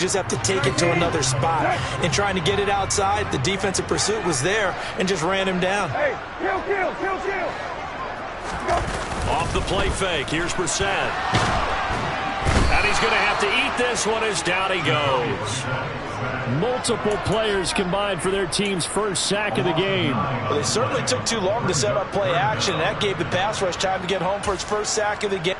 Just have to take it to another spot. And trying to get it outside, the defensive pursuit was there and just ran him down. Hey, kill. Off the play fake, here's Brissett. And he's going to have to eat this one as down he goes. Multiple players combined for their team's first sack of the game. Well, they certainly took too long to set up play action, and that gave the pass rush time to get home for its first sack of the game.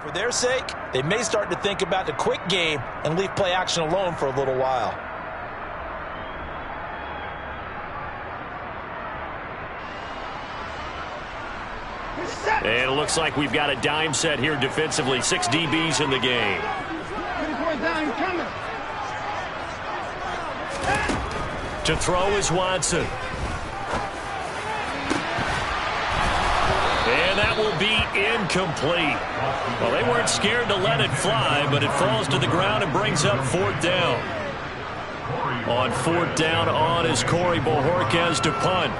For their sake, they may start to think about the quick game and leave play action alone for a little while. And it looks like we've got a dime set here defensively. 6 DBs in the game. To throw is Watson. And that will be incomplete. Well, they weren't scared to let it fly, but it falls to the ground and brings up 4th down. On 4th down on is Corey Bojorquez to punt.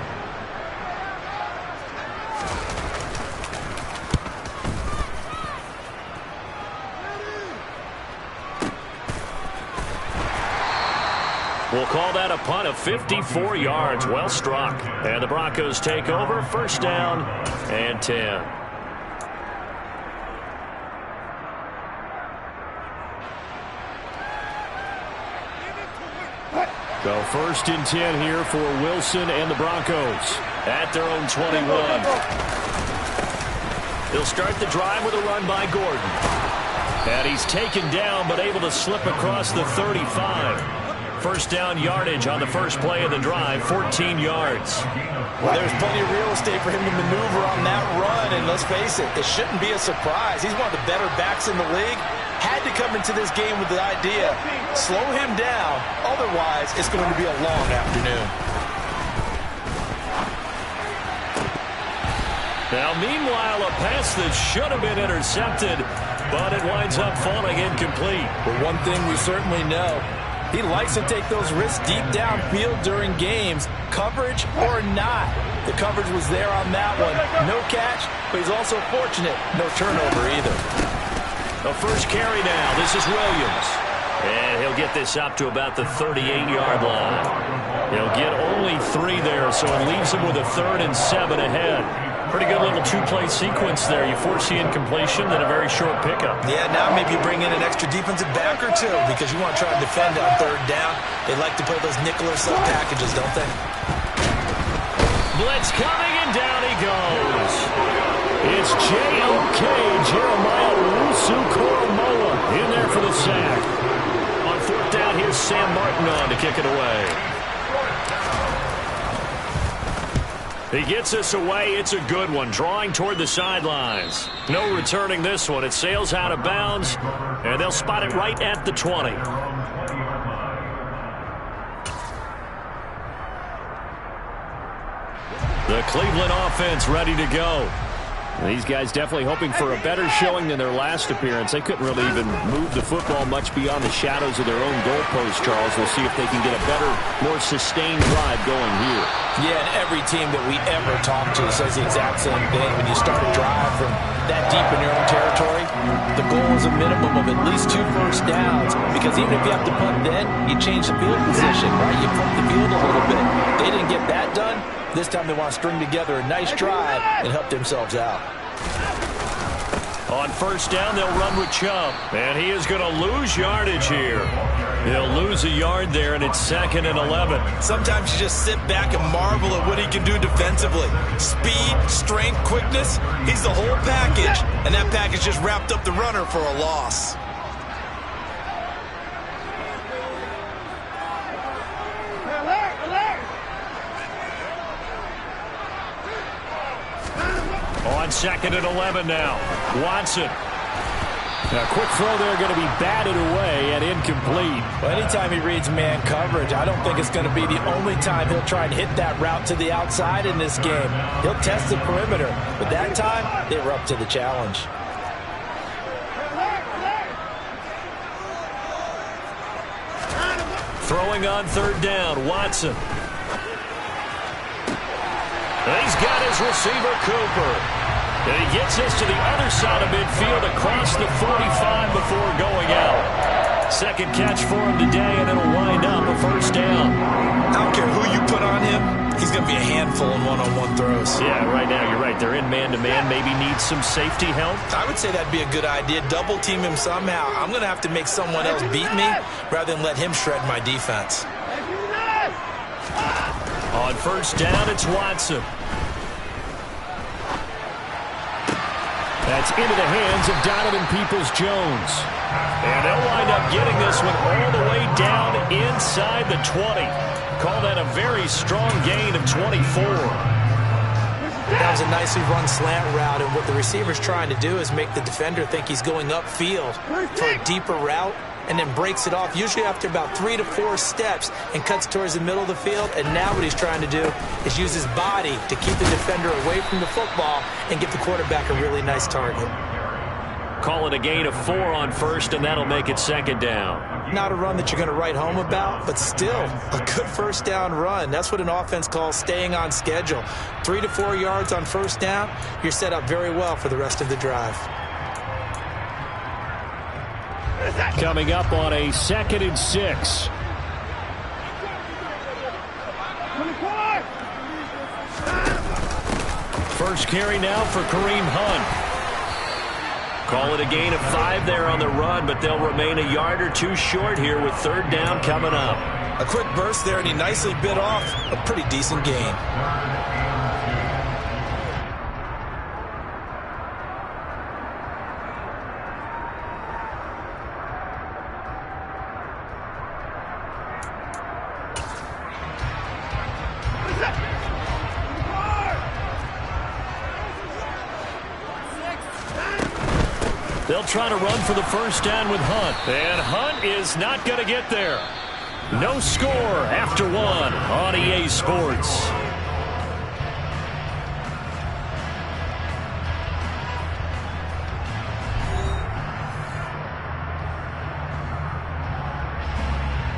We'll call that a punt of 54 yards. Well struck. And the Broncos take over. 1st down and 10. So 1st and 10 here for Wilson and the Broncos at their own 21. They'll start the drive with a run by Gordon. And he's taken down but able to slip across the 35. 1st down yardage on the first play of the drive, 14 yards. Well, there's plenty of real estate for him to maneuver on that run, and let's face it, it shouldn't be a surprise. He's one of the better backs in the league. Had to come into this game with the idea, slow him down, otherwise it's going to be a long afternoon. Now, meanwhile, a pass that should have been intercepted, but it winds up falling incomplete. Well, one thing we certainly know, he likes to take those risks deep downfield during games, coverage or not. The coverage was there on that one. No catch, but he's also fortunate. No turnover either. The first carry now. This is Williams. And he'll get this up to about the 38-yard line. He'll get only 3 there, so it leaves him with a 3rd and 7 ahead. Pretty good little 2-play sequence there. You force the incompletion, then a very short pickup. Yeah, now maybe you bring in an extra defensive back or two because you want to try to defend on 3rd down. They like to play those nickel or sub packages, don't they? Blitz coming, and down he goes. It's J.O.K. Jeremiah Owusu-Koramoah in there for the sack. On 4th down, here's Sam Martin on to kick it away. He gets us away. It's a good one. Drawing toward the sidelines. No returning this one. It sails out of bounds, and they'll spot it right at the 20. The Cleveland offense ready to go. These guys definitely hoping for a better showing than their last appearance. They couldn't really even move the football much beyond the shadows of their own goalpost, Charles. We'll see if they can get a better, more sustained drive going here. Yeah, and every team that we ever talk to says the exact same thing. When you start a drive from that deep in your own territory, the goal is a minimum of at least 2 first downs, because even if you have to punt then, you change the field position, right? You flip the field a little bit. They didn't get that done. This time they want to string together a nice drive and help themselves out. On first down, they'll run with Chubb. And he is going to lose yardage here. He'll lose a yard there, and it's 2nd and 11. Sometimes you just sit back and marvel at what he can do defensively. Speed, strength, quickness, he's the whole package. And that package just wrapped up the runner for a loss. On 2nd and 11 now. Watson. A quick throw there going to be batted away and incomplete. Well, anytime he reads man coverage, I don't think it's going to be the only time he'll try and hit that route to the outside in this game. He'll test the perimeter, but that time, they were up to the challenge. Throwing on 3rd down, Watson. He's got his receiver, Cooper. And he gets this to the other side of midfield across the 45 before going out. 2nd catch for him today, and it'll wind up a 1st down. I don't care who you put on him. He's going to be a handful in one-on-one throws. Yeah, right now you're right. They're in man-to-man. Maybe need some safety help. I would say that'd be a good idea. Double team him somehow. I'm going to have to make someone else beat me rather than let him shred my defense. On 1st down, it's Watson. That's into the hands of Donovan Peoples-Jones. And they'll wind up getting this one all the way down inside the 20. Call that a very strong gain of 24. That was a nicely run slant route, and what the receiver's trying to do is make the defender think he's going upfield for a deeper route, and then breaks it off, usually after about 3 to 4 steps, and cuts towards the middle of the field. And now what he's trying to do is use his body to keep the defender away from the football and give the quarterback a really nice target. Call it a gain of 4 on 1st, and that'll make it 2nd down. Not a run that you're going to write home about, but still a good 1st down run. That's what an offense calls staying on schedule. 3 to 4 yards on 1st down, you're set up very well for the rest of the drive. Coming up on a 2nd and 6. First carry now for Kareem Hunt. Call it a gain of 5 there on the run, but they'll remain a yard or 2 short here with 3rd down coming up. A quick burst there, and he nicely bit off a pretty decent gain. They'll try to run for the 1st down with Hunt. And Hunt is not going to get there. No score after 1 on EA Sports.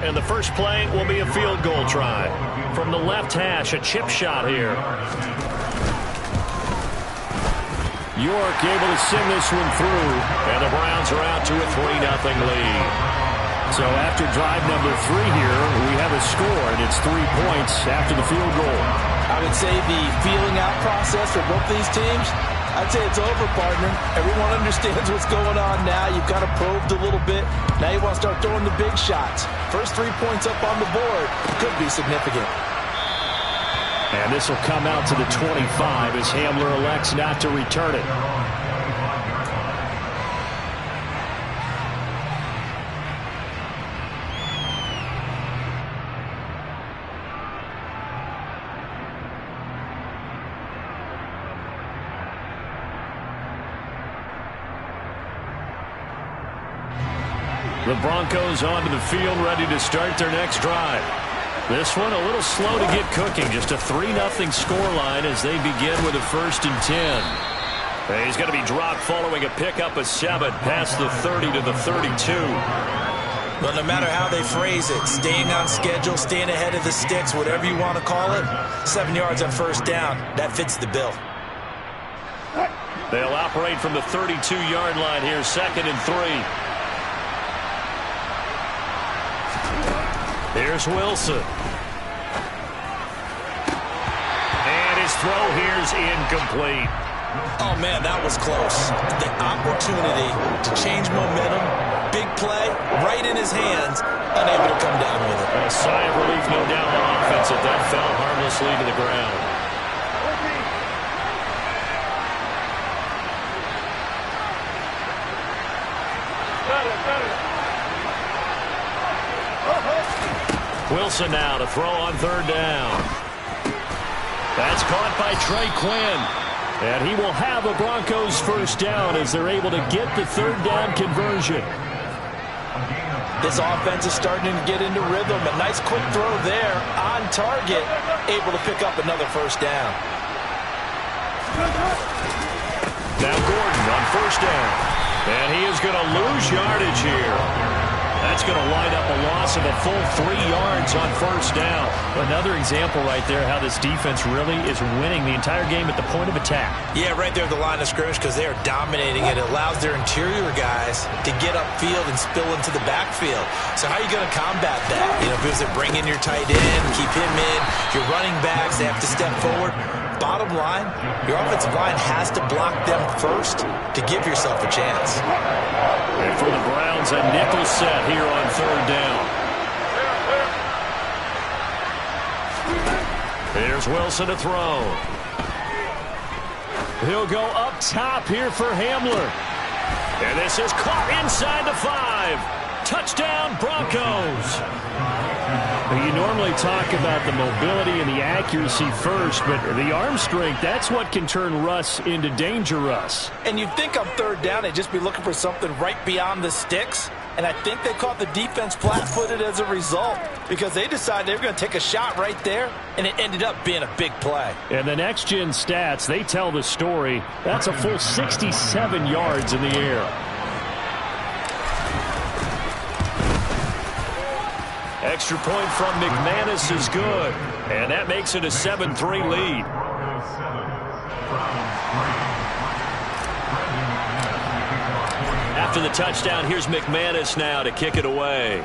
And the first play will be a field goal try. From the left hash, a chip shot here. York able to send this one through. And the Browns are out to a 3-0 lead. So after drive number 3 here, we have a score, and it's 3 points after the field goal. I would say the feeling out process for both these teams, I'd say it's over, partner. Everyone understands what's going on now. You've kind of probed a little bit. Now you want to start throwing the big shots. First 3 points up on the board could be significant. And this will come out to the 25 as Hamler elects not to return it. The Broncos onto the field, ready to start their next drive. This one a little slow to get cooking. Just a 3-0 scoreline as they begin with a 1st and 10. He's going to be dropped following a pickup of 7 past the 30 to the 32. But no matter how they phrase it, staying on schedule, staying ahead of the sticks, whatever you want to call it, 7 yards on 1st down, that fits the bill. They'll operate from the 32-yard line here, 2nd and 3. Here's Wilson. And his throw here's incomplete. Oh, man, that was close. The opportunity to change momentum, big play, right in his hands, unable to come down with it. A sigh of relief, no doubt, on offense if that fell harmlessly to the ground. Wilson now to throw on third down. That's caught by Trey Quinn. And he will have a Broncos first down as they're able to get the third down conversion. This offense is starting to get into rhythm. A nice quick throw there on target, able to pick up another first down. Now Gordon on first down. And he is going to lose yardage here. That's going to wind up a loss of a full 3 yards on first down. Another example right there how this defense really is winning the entire game at the point of attack. Yeah, right there at the line of scrimmage because they are dominating it. It allows their interior guys to get upfield and spill into the backfield. So how are you going to combat that? You know, because they bring in your tight end, keep him in. Your running backs, they have to step forward. Bottom line, your offensive line has to block them first to give yourself a chance. And for the Browns, a nickel set here on third down. Here's Wilson to throw. He'll go up top here for Hamler. And this is caught inside the 5. Touchdown, Broncos. You normally talk about the mobility and the accuracy first, but the arm strength, that's what can turn Russ into Danger Russ. And you'd think on third down they'd just be looking for something right beyond the sticks. And I think they caught the defense flat-footed as a result because they decided they were going to take a shot right there, and it ended up being a big play. And the next-gen stats, they tell the story. That's a full 67 yards in the air. Extra point from McManus is good. And that makes it a 7-3 lead. After the touchdown, here's McManus now to kick it away.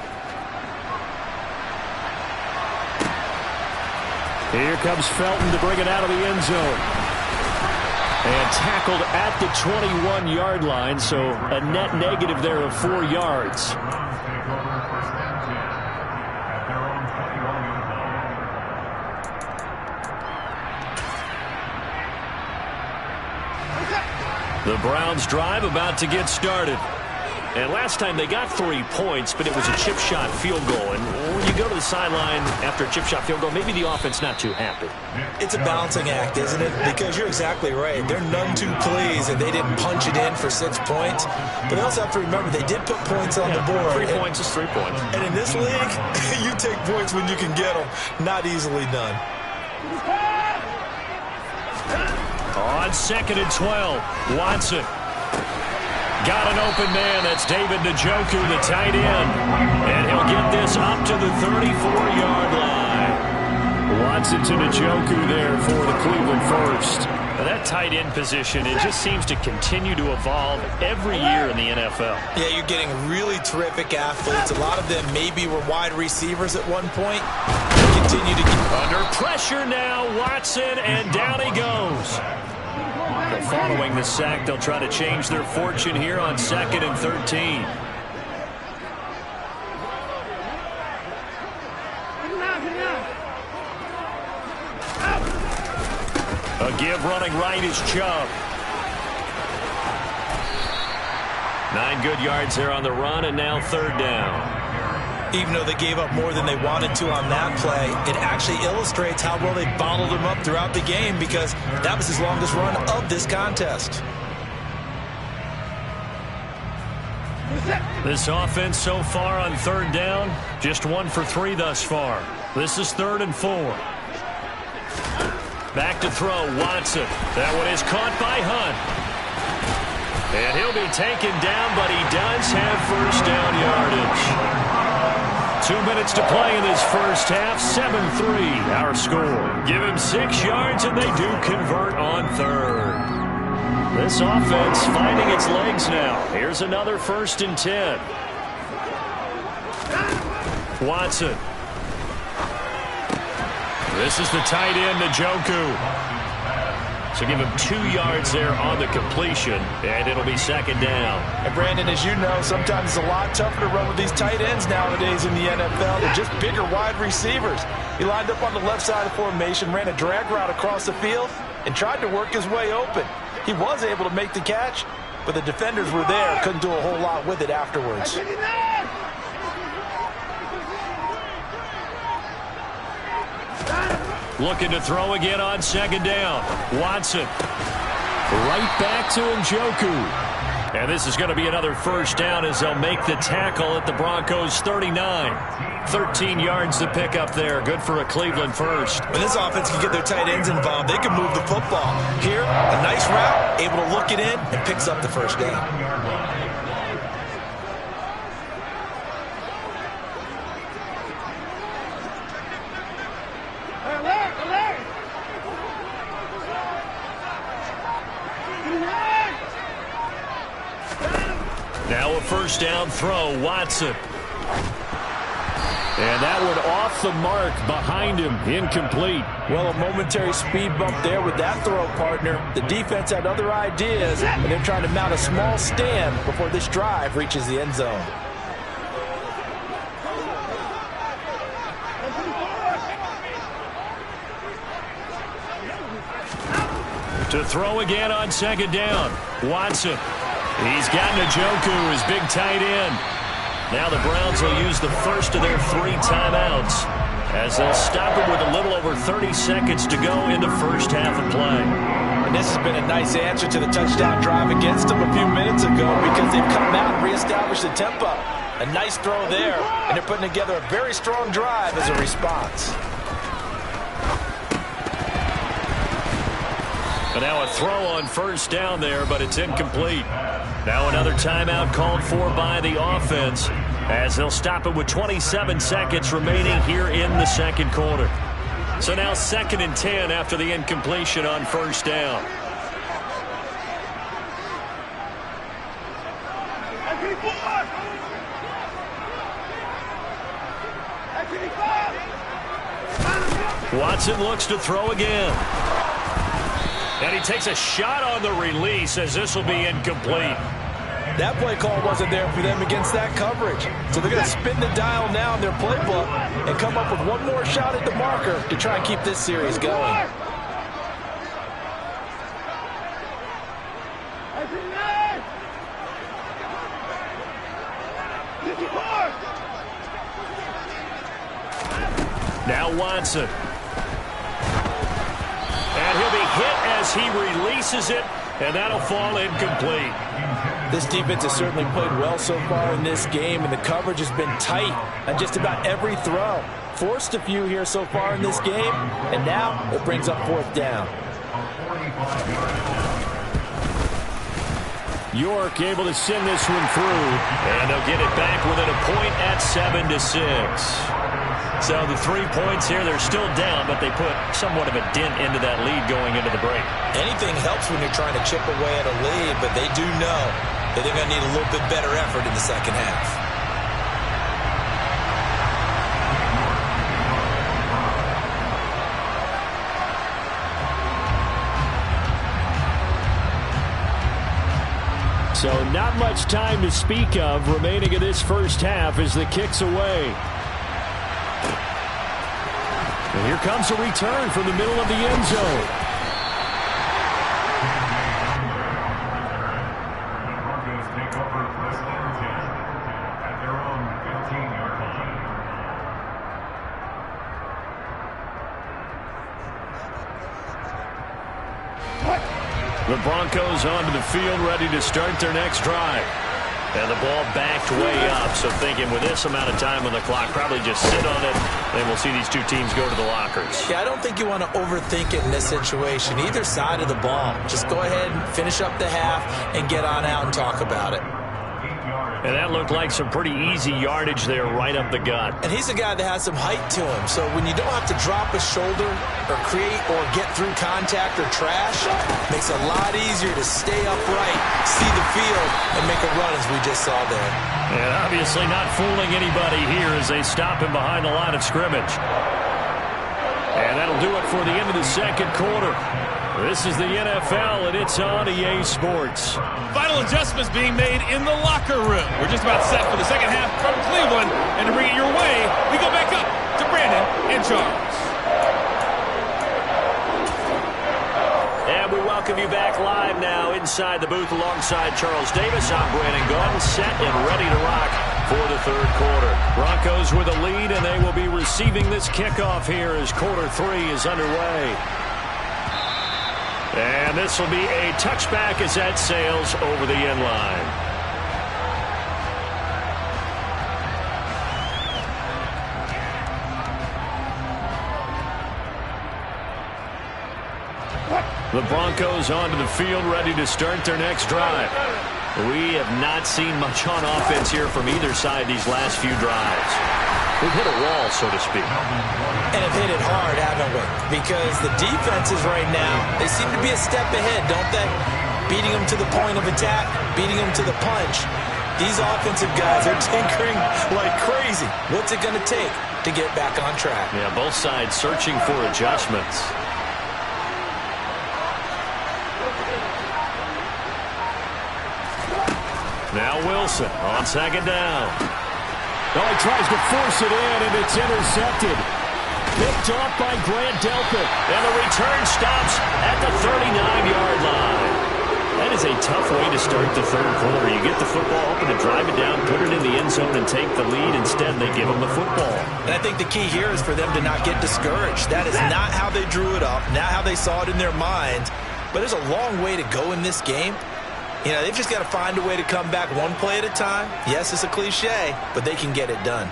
Here comes Felton to bring it out of the end zone. And tackled at the 21-yard line, so a net negative there of 4 yards. The Browns drive about to get started. And last time they got 3 points, but it was a chip shot field goal. And when you go to the sideline after a chip shot field goal, maybe the offense not too happy. It's a balancing act, isn't it? Because you're exactly right. They're none too pleased that they didn't punch it in for 6 points. But they also have to remember they did put points on the board. 3 points is 3 points. And in this league, you take points when you can get them. Not easily done. On 2nd and 12, Watson. Got an open man. That's David Njoku, the tight end. And he'll get this up to the 34-yard line. Watson to Njoku there for the Cleveland first. Now that tight end position, it just seems to continue to evolve every year in the NFL. Yeah, you're getting really terrific athletes. A lot of them maybe were wide receivers at one point. They continue to get under pressure now, Watson, and down he goes. Following the sack, they'll try to change their fortune here on 2nd and 13. A give running right is Chubb. 9 good yards there on the run, and now third down. Even though they gave up more than they wanted to on that play, it actually illustrates how well they bottled him up throughout the game because that was his longest run of this contest. This offense so far on third down, just 1 for 3 thus far. This is 3rd and 4. Back to throw, Watson. That one is caught by Hunt. And he'll be taken down, but he does have first down yardage. 2 minutes to play in this first half. 7-3 our score. Give him 6 yards and they do convert on third. This offense finding its legs now. Here's another 1st and 10. Watson. This is the tight end, Njoku. So give him 2 yards there on the completion, and it'll be second down. And Brandon, as you know, sometimes it's a lot tougher to run with these tight ends nowadays in the NFL. They're just bigger wide receivers. He lined up on the left side of the formation, ran a drag route across the field, and tried to work his way open. He was able to make the catch, but the defenders were there, couldn't do a whole lot with it afterwards. Looking to throw again on second down. Watson. Right back to Njoku. And this is going to be another first down as they'll make the tackle at the Broncos 39. 13 yards to pick up there. Good for a Cleveland first. When this offense can get their tight ends involved, they can move the football. Here, a nice route, able to look it in, and picks up the first down. Now a first down throw, Watson. And that one off the mark behind him, incomplete. Well, a momentary speed bump there with that throw, partner. The defense had other ideas, and they're trying to mount a small stand before this drive reaches the end zone. To throw again on second down, Watson. He's got Njoku, his big tight end. Now the Browns will use the first of their 3 timeouts as they'll stop him with a little over 30 seconds to go in the first half of play. And this has been a nice answer to the touchdown drive against them a few minutes ago because they've come out and reestablished the tempo. A nice throw there, and they're putting together a very strong drive as a response. And now a throw on first down there, but it's incomplete. Now another timeout called for by the offense as they'll stop it with 27 seconds remaining here in the second quarter. So now 2nd and 10 after the incompletion on first down. Watson looks to throw again. And he takes a shot on the release as this will be incomplete. That play call wasn't there for them against that coverage. So they're going to spin the dial now in their playbook and come up with one more shot at the marker to try and keep this series going. Now Watson. And he'll be hit as he releases it, and that'll fall incomplete. This defense has certainly played well so far in this game, and the coverage has been tight on just about every throw. Forced a few here so far in this game, and now it brings up 4th down. York able to send this one through, and they'll get it back within a point at 7-6. So the 3 points here, they're still down, but they put somewhat of a dent into that lead going into the break. Anything helps when you're trying to chip away at a lead, but they do know that they're going to need a little bit better effort in the second half. So not much time to speak of remaining in this first half as the kick's away. And here comes a return from the middle of the end zone. Broncos take over first and 10 at their own 15-yard line. The Broncos onto the field, ready to start their next drive. And the ball backed way up, so thinking with this amount of time on the clock, probably just sit on it, and we'll see these two teams go to the lockers. Yeah, I don't think you want to overthink it in this situation. Either side of the ball. Just go ahead and finish up the half and get on out and talk about it. And that looked like some pretty easy yardage there right up the gut. And he's a guy that has some height to him, so when you don't have to drop a shoulder or create or get through contact or trash, it makes it a lot easier to stay upright, see the field, and make a run as we just saw there. And obviously not fooling anybody here as they stop him behind the line of scrimmage. And that'll do it for the end of the second quarter. This is the NFL, and it's on EA Sports. Final adjustments being made in the locker room. We're just about set for the second half from Cleveland. And to bring it your way, we go back up to Brandon and Charles. And we welcome you back live now inside the booth alongside Charles Davis. I'm Brandon Gaudin, set and ready to rock for the third quarter. Broncos with a lead, and they will be receiving this kickoff here as quarter 3 is underway. And this will be a touchback as that sails over the end line. The Broncos onto the field, ready to start their next drive. We have not seen much on offense here from either side these last few drives. We've hit a wall, so to speak. And have hit it hard, haven't we? Because the defenses right now, they seem to be a step ahead, don't they? Beating them to the point of attack, beating them to the punch. These offensive guys are tinkering like crazy. What's it going to take to get back on track? Yeah, both sides searching for adjustments. Now Wilson on second down. Oh, he tries to force it in, and it's intercepted. Picked off by Grant Delpit. And the return stops at the 39-yard line. That is a tough way to start the third quarter. You get the football, hoping to drive it down, put it in the end zone, and take the lead. Instead, they give them the football. And I think the key here is for them to not get discouraged. That is not how they drew it up, not how they saw it in their minds. But there's a long way to go in this game. You know, they've just got to find a way to come back one play at a time. Yes, it's a cliche, but they can get it done.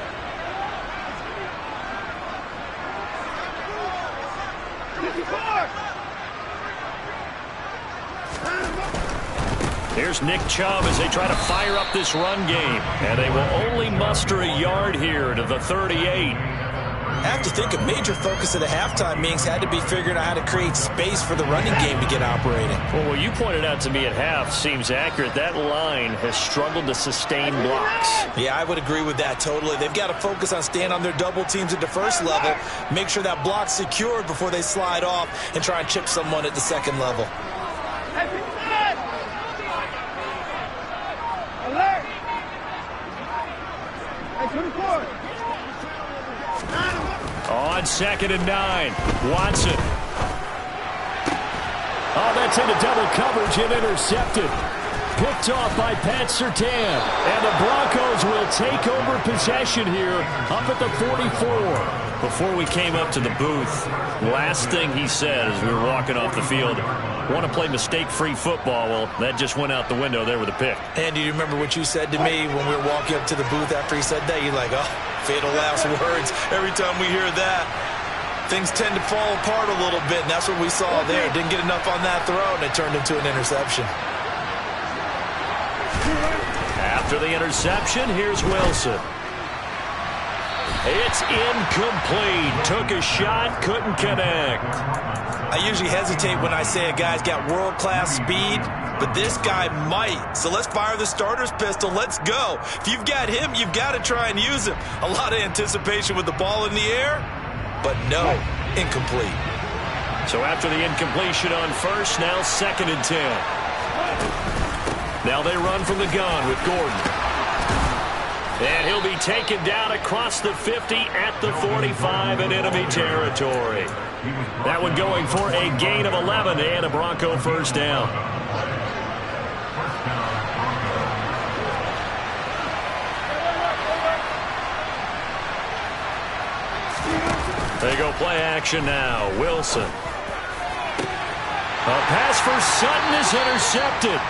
Here's Nick Chubb as they try to fire up this run game. And they will only muster a yard here to the 38. I have to think a major focus of the halftime meetings had to be figuring out how to create space for the running game to get operating. Well, what you pointed out to me at half seems accurate. That line has struggled to sustain blocks. Yeah, I would agree with that totally. They've got to focus on staying on their double teams at the first level, make sure that block's secured before they slide off and try and chip someone at the second level. On 2nd and 9, Watson. Oh, that's into double coverage and intercepted. Picked off by Pat Surtain. And the Broncos will take over possession here up at the 44. Before we came up to the booth, last thing he said as we were walking off the field, want to play mistake-free football. Well, that just went out the window there with a pick. And do you remember what you said to me when we were walking up to the booth after he said that? You're like, oh, fatal last words. Every time we hear that, things tend to fall apart a little bit, and that's what we saw there. Didn't get enough on that throw, and it turned into an interception. After the interception, here's Wilson. It's incomplete. Took a shot, couldn't connect. I usually hesitate when I say a guy's got world-class speed, but this guy might. So let's fire the starter's pistol. Let's go. If you've got him, you've got to try and use him. A lot of anticipation with the ball in the air, but no, incomplete. So after the incompletion on first, now 2nd and 10. Now they run from the gun with Gordon. And he'll be taken down across the 50 at the 45 in enemy territory. That one going for a gain of 11 and a Bronco first down. They go play action now. Wilson. A pass for Sutton is intercepted.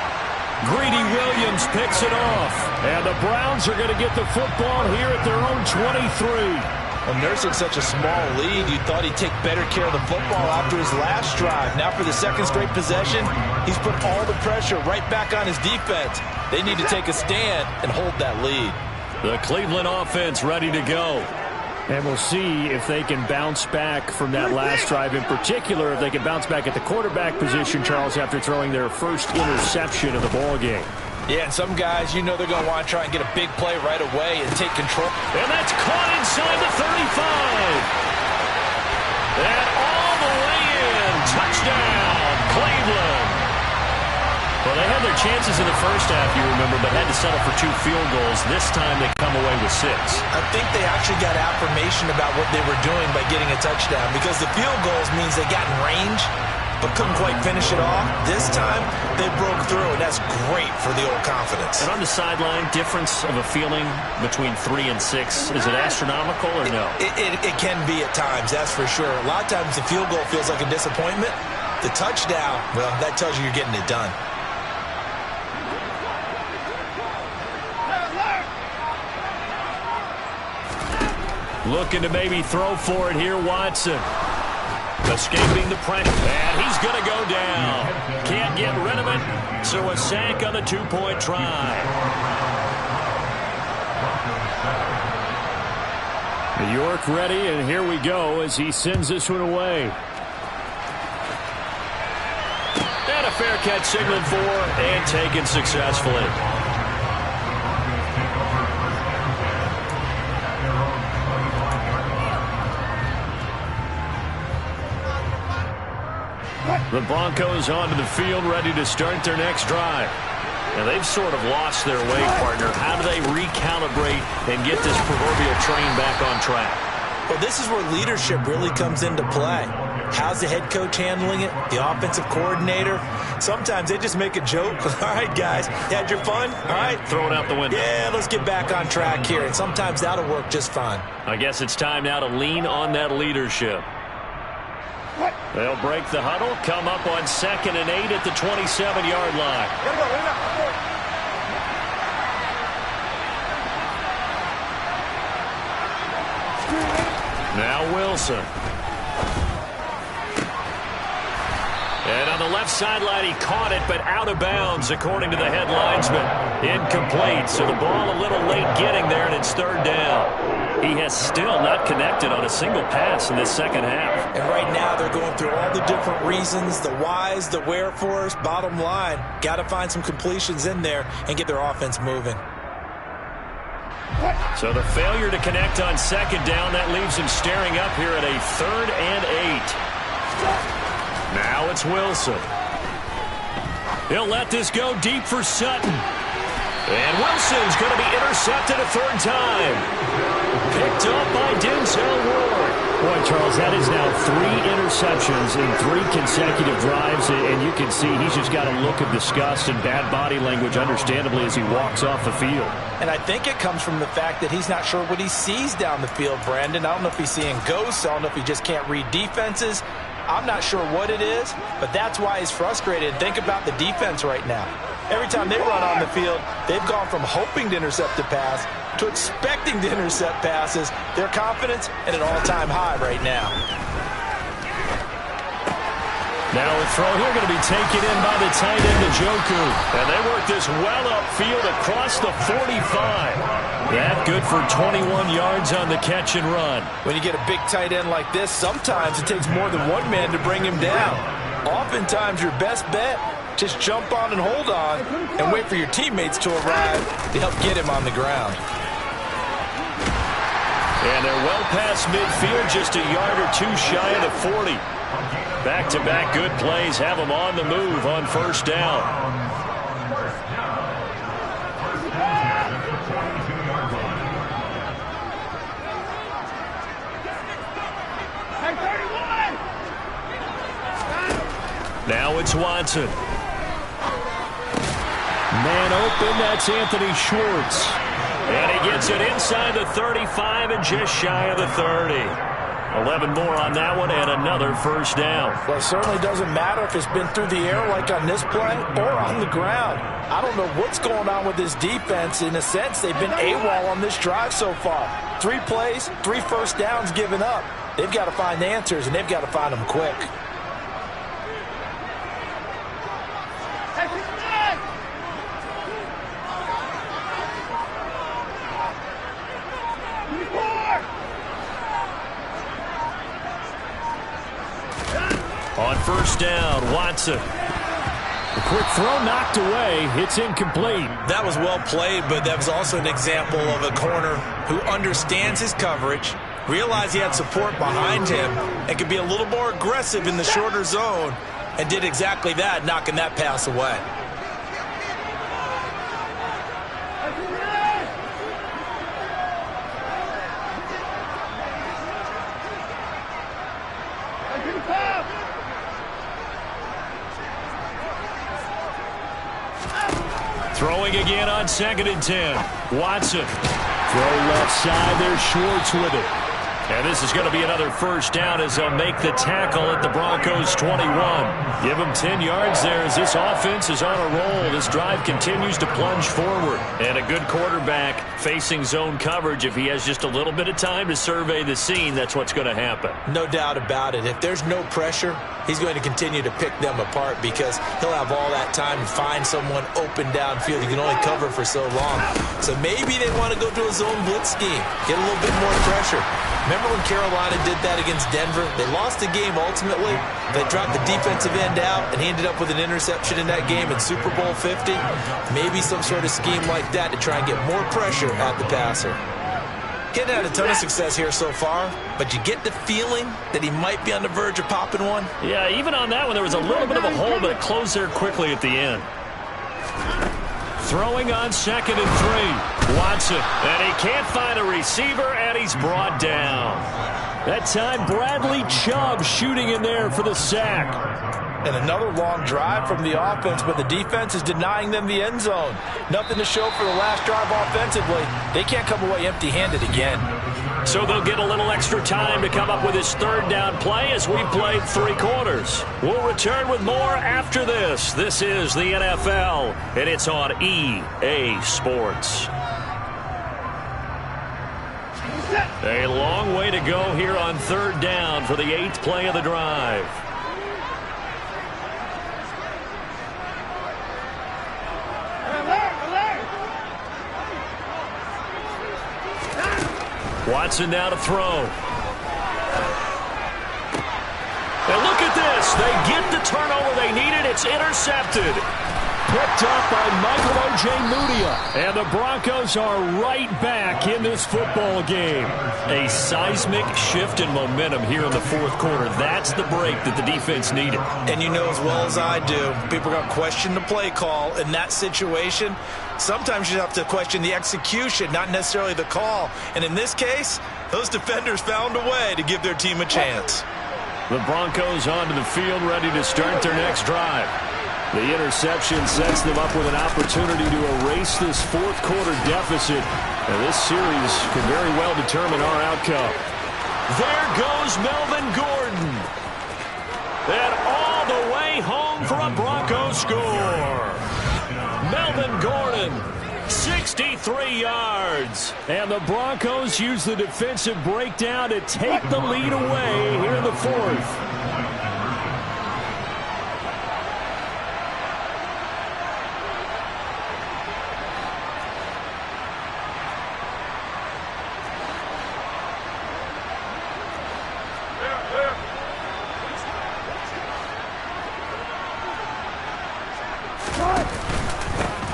Greedy Williams picks it off. And the Browns are going to get the football here at their own 23. Well, nursing such a small lead, you thought he'd take better care of the football after his last drive. Now for the second straight possession, he's put all the pressure right back on his defense. They need to take a stand and hold that lead. The Cleveland offense ready to go. And we'll see if they can bounce back from that last drive. In particular, if they can bounce back at the quarterback position, Charles, after throwing their first interception of the ballgame. Yeah, and some guys, you know they're going to want to try and get a big play right away and take control. And that's caught inside the 35. And all the way in. Touchdown, Cleveland. Well, they had their chances in the first half, you remember, but had to settle for 2 field goals. This time they come away with 6. I think they actually got affirmation about what they were doing by getting a touchdown, because the field goals means they got in range but couldn't quite finish it off. This time they broke through, and that's great for the old confidence. And on the sideline, difference of a feeling between 3 and 6, is it astronomical or no? It can be at times, that's for sure. A lot of times the field goal feels like a disappointment. The touchdown, well, that tells you you're getting it done. Looking to maybe throw for it here, Watson. Escaping the pressure, and he's going to go down. Can't get rid of it, so a sack on the 2-point try. New York ready, and here we go as he sends this one away. And a fair catch signaled for and taken successfully. The Broncos onto the field, ready to start their next drive. And they've sort of lost their way, partner. How do they recalibrate and get this proverbial train back on track? Well, this is where leadership really comes into play. How's the head coach handling it? The offensive coordinator? Sometimes they just make a joke. All right, guys, had your fun? All right. Throw it out the window. Yeah, let's get back on track here. And sometimes that'll work just fine. I guess it's time now to lean on that leadership. They'll break the huddle, come up on 2nd and 8 at the 27-yard line. Now Wilson. And on the left sideline, he caught it, but out of bounds, according to the head linesman. Incomplete, so the ball a little late getting there, and it's 3rd down. He has still not connected on a single pass in this second half. And right now they're going through all the different reasons, the whys, the wherefores. Bottom line, got to find some completions in there and get their offense moving. So the failure to connect on 2nd down, that leaves him staring up here at a 3rd and 8. Now it's Wilson. He'll let this go deep for Sutton. And Wilson's going to be intercepted a 3rd time. Picked up by Denzel Ward. Boy, Charles, that is now 3 interceptions in 3 consecutive drives, and you can see he's just got a look of disgust and bad body language, understandably, as he walks off the field. And I think it comes from the fact that he's not sure what he sees down the field, Brandon. I don't know if he's seeing ghosts. I don't know if he just can't read defenses. I'm not sure what it is, but that's why he's frustrated. Think about the defense right now. Every time they run on the field, they've gone from hoping to intercept a pass to expecting to intercept passes. Their confidence at an all-time high right now. Now a throw here going to be taken in by the tight end, Njoku. And they work this well upfield across the 45. That good for 21 yards on the catch and run. When you get a big tight end like this, sometimes it takes more than one man to bring him down. Oftentimes your best bet, just jump on and hold on and wait for your teammates to arrive to help get him on the ground. And they're well past midfield, just a yard or 2 shy of the 40. Back-to-back good plays have them on the move on 1st down. Now it's Watson. Man open, that's Anthony Schwartz. And he gets it inside the 35 and just shy of the 30. 11 more on that one and another 1st down. Well, it certainly doesn't matter if it's been through the air like on this play or on the ground. I don't know what's going on with this defense. In a sense, they've been AWOL on this drive so far. 3 plays, 3 1st downs given up. They've got to find answers, and they've got to find them quick. On 1st down, Watson. A quick throw knocked away. It's incomplete. That was well played, but that was also an example of a corner who understands his coverage, realized he had support behind him, and could be a little more aggressive in the shorter zone. and did exactly that, knocking that pass away. Throwing again on 2nd and 10. Watson. Throw left side there, Schwartz with it. And this is going to be another first down as they'll make the tackle at the Broncos 21. Give them 10 yards there as this offense is on a roll. This drive continues to plunge forward. And a good quarterback facing zone coverage. If he has just a little bit of time to survey the scene, that's what's going to happen. No doubt about it. If there's no pressure, he's going to continue to pick them apart because he'll have all that time to find someone open downfield. He can only cover for so long. So maybe they want to go to a zone blitz scheme, get a little bit more pressure. Remember when Carolina did that against Denver? They lost the game ultimately. They dropped the defensive end out, and he ended up with an interception in that game in Super Bowl 50. Maybe some sort of scheme like that to try and get more pressure at the passer. Getting had a ton of success here so far, but you get the feeling that he might be on the verge of popping one. Yeah, even on that one, there was a little bit of a hole, but it closed there quickly at the end. Throwing on 2nd and 3. Watson. And he can't find a receiver, and he's brought down. That time, Bradley Chubb shooting in there for the sack. And another long drive from the offense, but the defense is denying them the end zone. Nothing to show for the last drive offensively. They can't come away empty-handed again. So they'll get a little extra time to come up with his 3rd down play as we played 3 quarters. We'll return with more after this. This is the NFL, and it's on EA Sports. A long way to go here on 3rd down for the 8th play of the drive. Watson now to throw. And look at this. They get the turnover they needed. It's intercepted. Picked up by Michael Ojemudia. And the Broncos are right back in this football game. A seismic shift in momentum here in the 4th quarter. That's the break that the defense needed. And you know as well as I do, people are going to question the play call in that situation. Sometimes you have to question the execution, not necessarily the call. And in this case, those defenders found a way to give their team a chance. The Broncos onto the field, ready to start their next drive. The interception sets them up with an opportunity to erase this 4th quarter deficit. And this series could very well determine our outcome. There goes Melvin Gordon. And all the way home for a Broncos score. Melvin Gordon, 63 yards. And the Broncos use the defensive breakdown to take the lead away here in the 4th.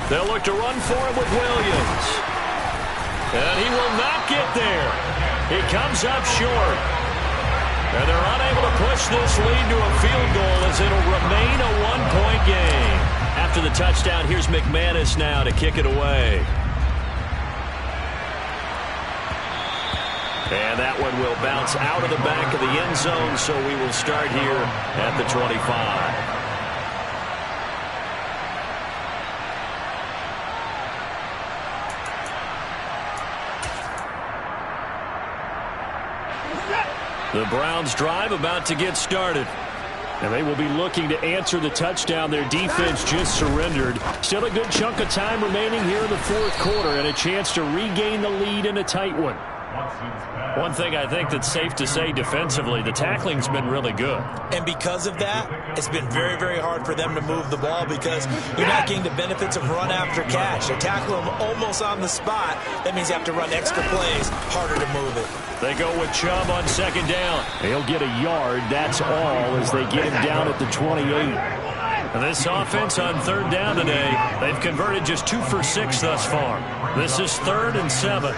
They'll look to run for him with Williams. And he will not get there. He comes up short. And they're unable to push this lead to a field goal as it'll remain a 1-point game. After the touchdown, here's McManus now to kick it away. And that one will bounce out of the back of the end zone, so we will start here at the 25. The Browns drive about to get started. And they will be looking to answer the touchdown their defense just surrendered. Still a good chunk of time remaining here in the 4th quarter and a chance to regain the lead in a tight one. One thing I think that's safe to say defensively, the tackling's been really good. And because of that, it's been very, very hard for them to move the ball because you're not getting the benefits of run after catch. They're tackling them almost on the spot. That means you have to run extra plays, harder to move it. They go with Chubb on 2nd down. He'll get a yard, that's all, as they get him down at the 28. And this offense on 3rd down today, they've converted just 2 for 6 thus far. This is 3rd and 7.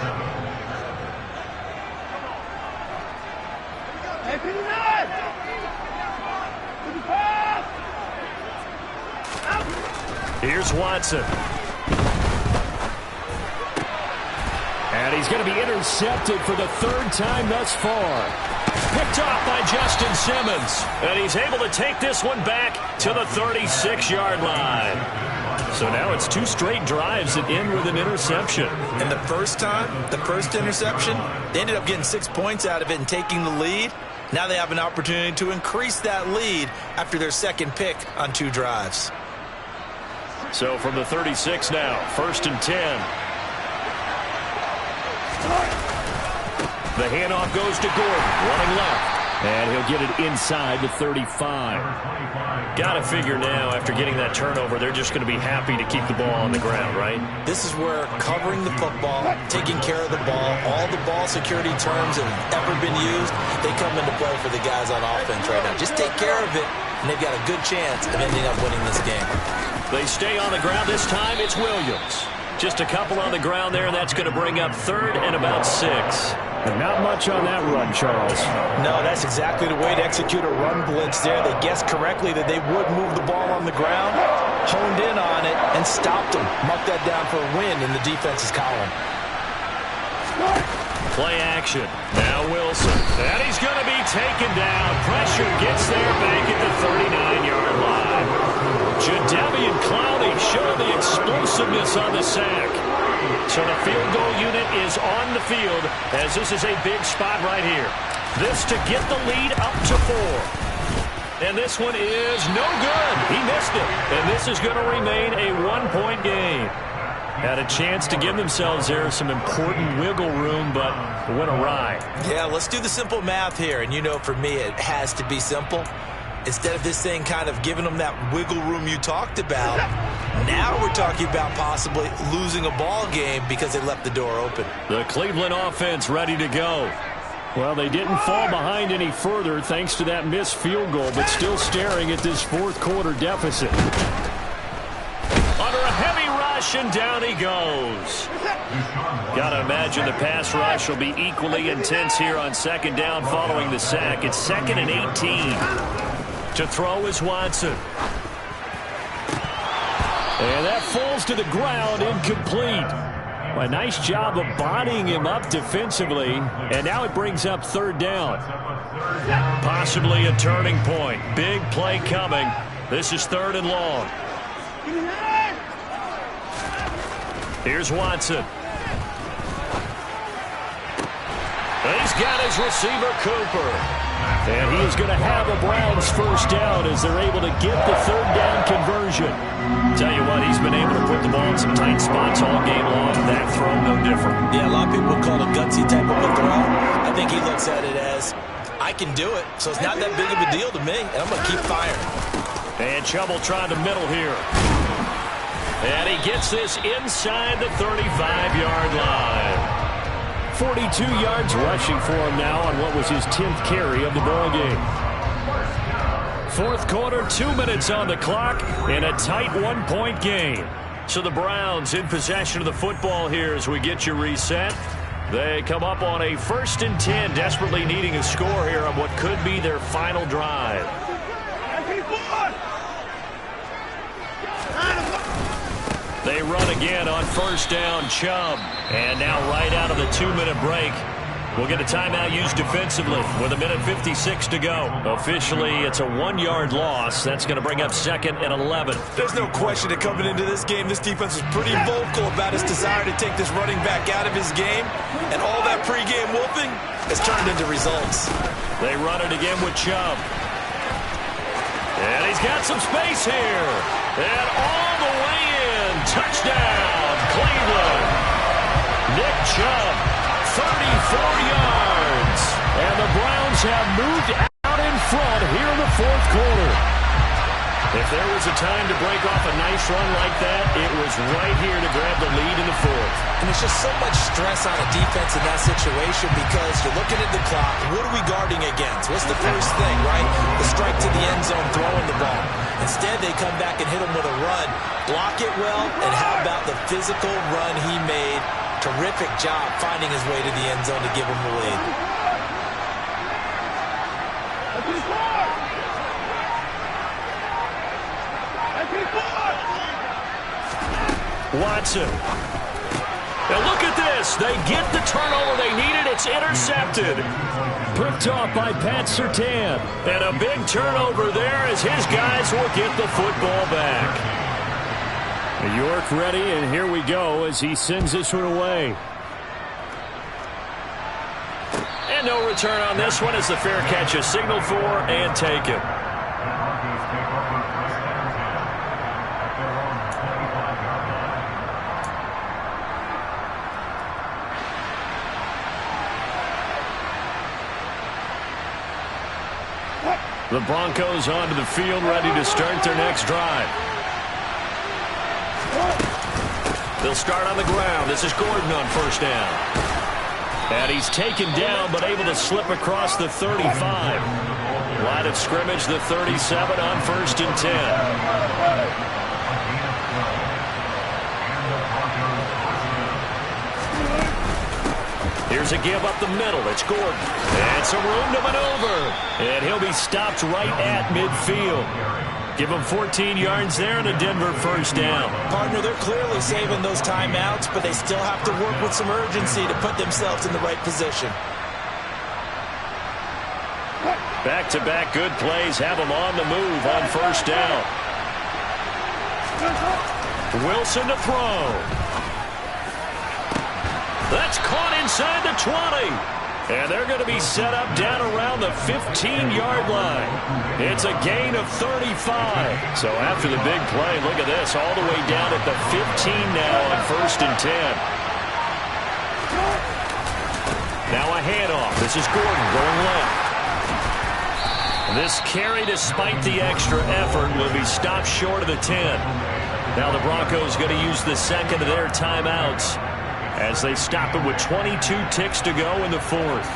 Here's Watson. And he's going to be intercepted for the third time thus far. Picked off by Justin Simmons. And he's able to take this one back to the 36-yard line. So now it's 2 straight drives that end with an interception. And the first time, the first interception, they ended up getting 6 points out of it and taking the lead. Now they have an opportunity to increase that lead after their second pick on 2 drives. So from the 36 now, 1st and 10. The handoff goes to Gordon, running left. And he'll get it inside the 35. Got to figure now, after getting that turnover, they're just going to be happy to keep the ball on the ground, right? This is where covering the football, taking care of the ball, all the ball security terms that have ever been used, they come into play for the guys on offense right now. Just take care of it, and they've got a good chance of ending up winning this game. They stay on the ground. This time it's Williams. Just a couple on the ground there, and that's going to bring up 3rd and about 6. And not much on that run, Charles. No, that's exactly the way to execute a run blitz there. They guessed correctly that they would move the ball on the ground, honed in on it, and stopped them. Mark that down for a win in the defense's column. Play action. Now Wilson. And he's going to be taken down. Pressure gets there back at the 39-yard line. Jadeveon Clowney showing the explosiveness on the sack. So the field goal unit is on the field as this is a big spot right here. This to get the lead up to 4. And this one is no good. He missed it. And this is going to remain a 1-point game. Had a chance to give themselves there some important wiggle room, but went awry. Yeah, let's do the simple math here. And you know, for me, it has to be simple. Instead of this thing kind of giving them that wiggle room you talked about, now we're talking about possibly losing a ball game because they left the door open. The Cleveland offense ready to go. Well, they didn't fall behind any further thanks to that missed field goal, but still staring at this 4th quarter deficit. Under a heavy rush, and down he goes. Got to imagine the pass rush will be equally intense here on 2nd down following the sack. It's 2nd and 18. To throw is Watson. And that falls to the ground, incomplete. A nice job of bodying him up defensively, and now it brings up 3rd down. Possibly a turning point. Big play coming. This is 3rd and long. Here's Watson. He's got his receiver, Cooper. And he is going to have a Browns 1st down as they're able to get the 3rd down conversion. Tell you what, he's been able to put the ball in some tight spots all game long. That throw, no different. Yeah, a lot of people would call it a gutsy type of a throw. I think he looks at it as, I can do it, so it's not that big of a deal to me, and I'm going to keep firing. And Chubb trying to middle here. And he gets this inside the 35-yard line. 42 yards rushing for him now on what was his 10th carry of the ball game. 4th quarter, 2 minutes on the clock, and a tight 1-point game. So the Browns in possession of the football here as we get you reset. They come up on a 1st and 10, desperately needing a score here on what could be their final drive. They run again on 1st down, Chubb. And now right out of the 2-minute break, we'll get a timeout used defensively with 1:56 to go. Officially, it's a 1-yard loss. That's going to bring up 2nd and 11. There's no question that coming into this game, this defense was pretty vocal about his desire to take this running back out of his game. And all that pregame wolfing has turned into results. They run it again with Chubb. And he's got some space here. And all the way in. Touchdown, Cleveland. Nick Chubb, 34 yards. And the Browns have moved out in front here in the 4th quarter. If there was a time to break off a nice run like that, it was right here to grab the lead in the 4th. And it's just so much stress on a defense in that situation because you're looking at the clock. What are we guarding against? What's the first thing, right? The strike to the end zone, throwing the ball. Instead, they come back and hit him with a run. Block it well, and how about the physical run he made? Terrific job finding his way to the end zone to give him the lead. Watson. And look at this. They get the turnover they needed. It's intercepted. Picked off by Pat Surtain. And a big turnover there as his guys will get the football back. York ready, and here we go as he sends this one away. And no return on this one as the fair catch is signaled for and taken. The Broncos onto the field, ready to start their next drive. They'll start on the ground. This is Gordon on first down. And he's taken down, but able to slip across the 35. Line of scrimmage, the 37 on 1st and 10. Here's a give up the middle. It's Gordon. And some room to maneuver. And he'll be stopped right at midfield. Give him 14 yards there and a Denver first down. Partner, they're clearly saving those timeouts, but they still have to work with some urgency to put themselves in the right position. Back-to-back good plays have them on the move on first down. Wilson to throw. That's caught inside the 20. And they're going to be set up down around the 15-yard line. It's a gain of 35. So after the big play, look at this, all the way down at the 15 now on 1st and 10. Now a handoff. This is Gordon going left. This carry, despite the extra effort, will be stopped short of the 10. Now the Broncos going to use the second of their timeouts as they stop it with 22 ticks to go in the 4th.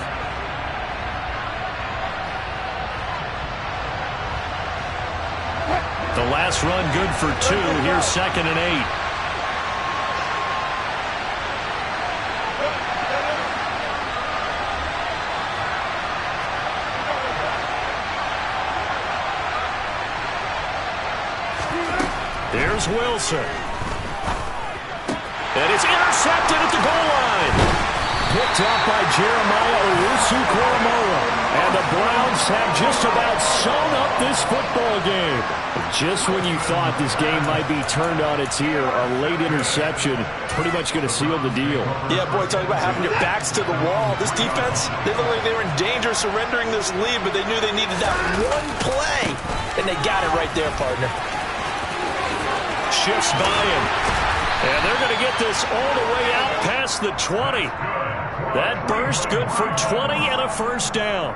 The last run good for 2. Here's 2nd and 8. Here's Wilson. And it's intercepted at the goal line. Picked up by Jeremiah Owusu-Koramoah. And the Browns have just about sewn up this football game. Just when you thought this game might be turned on its ear, a late interception pretty much going to seal the deal. Yeah, boy, talk about having your backs to the wall. This defense, they look like they were in danger of surrendering this lead, but they knew they needed that one play. And they got it right there, partner. Shifts by him. And they're going to get this all the way out past the 20. That burst good for 20 and a first down.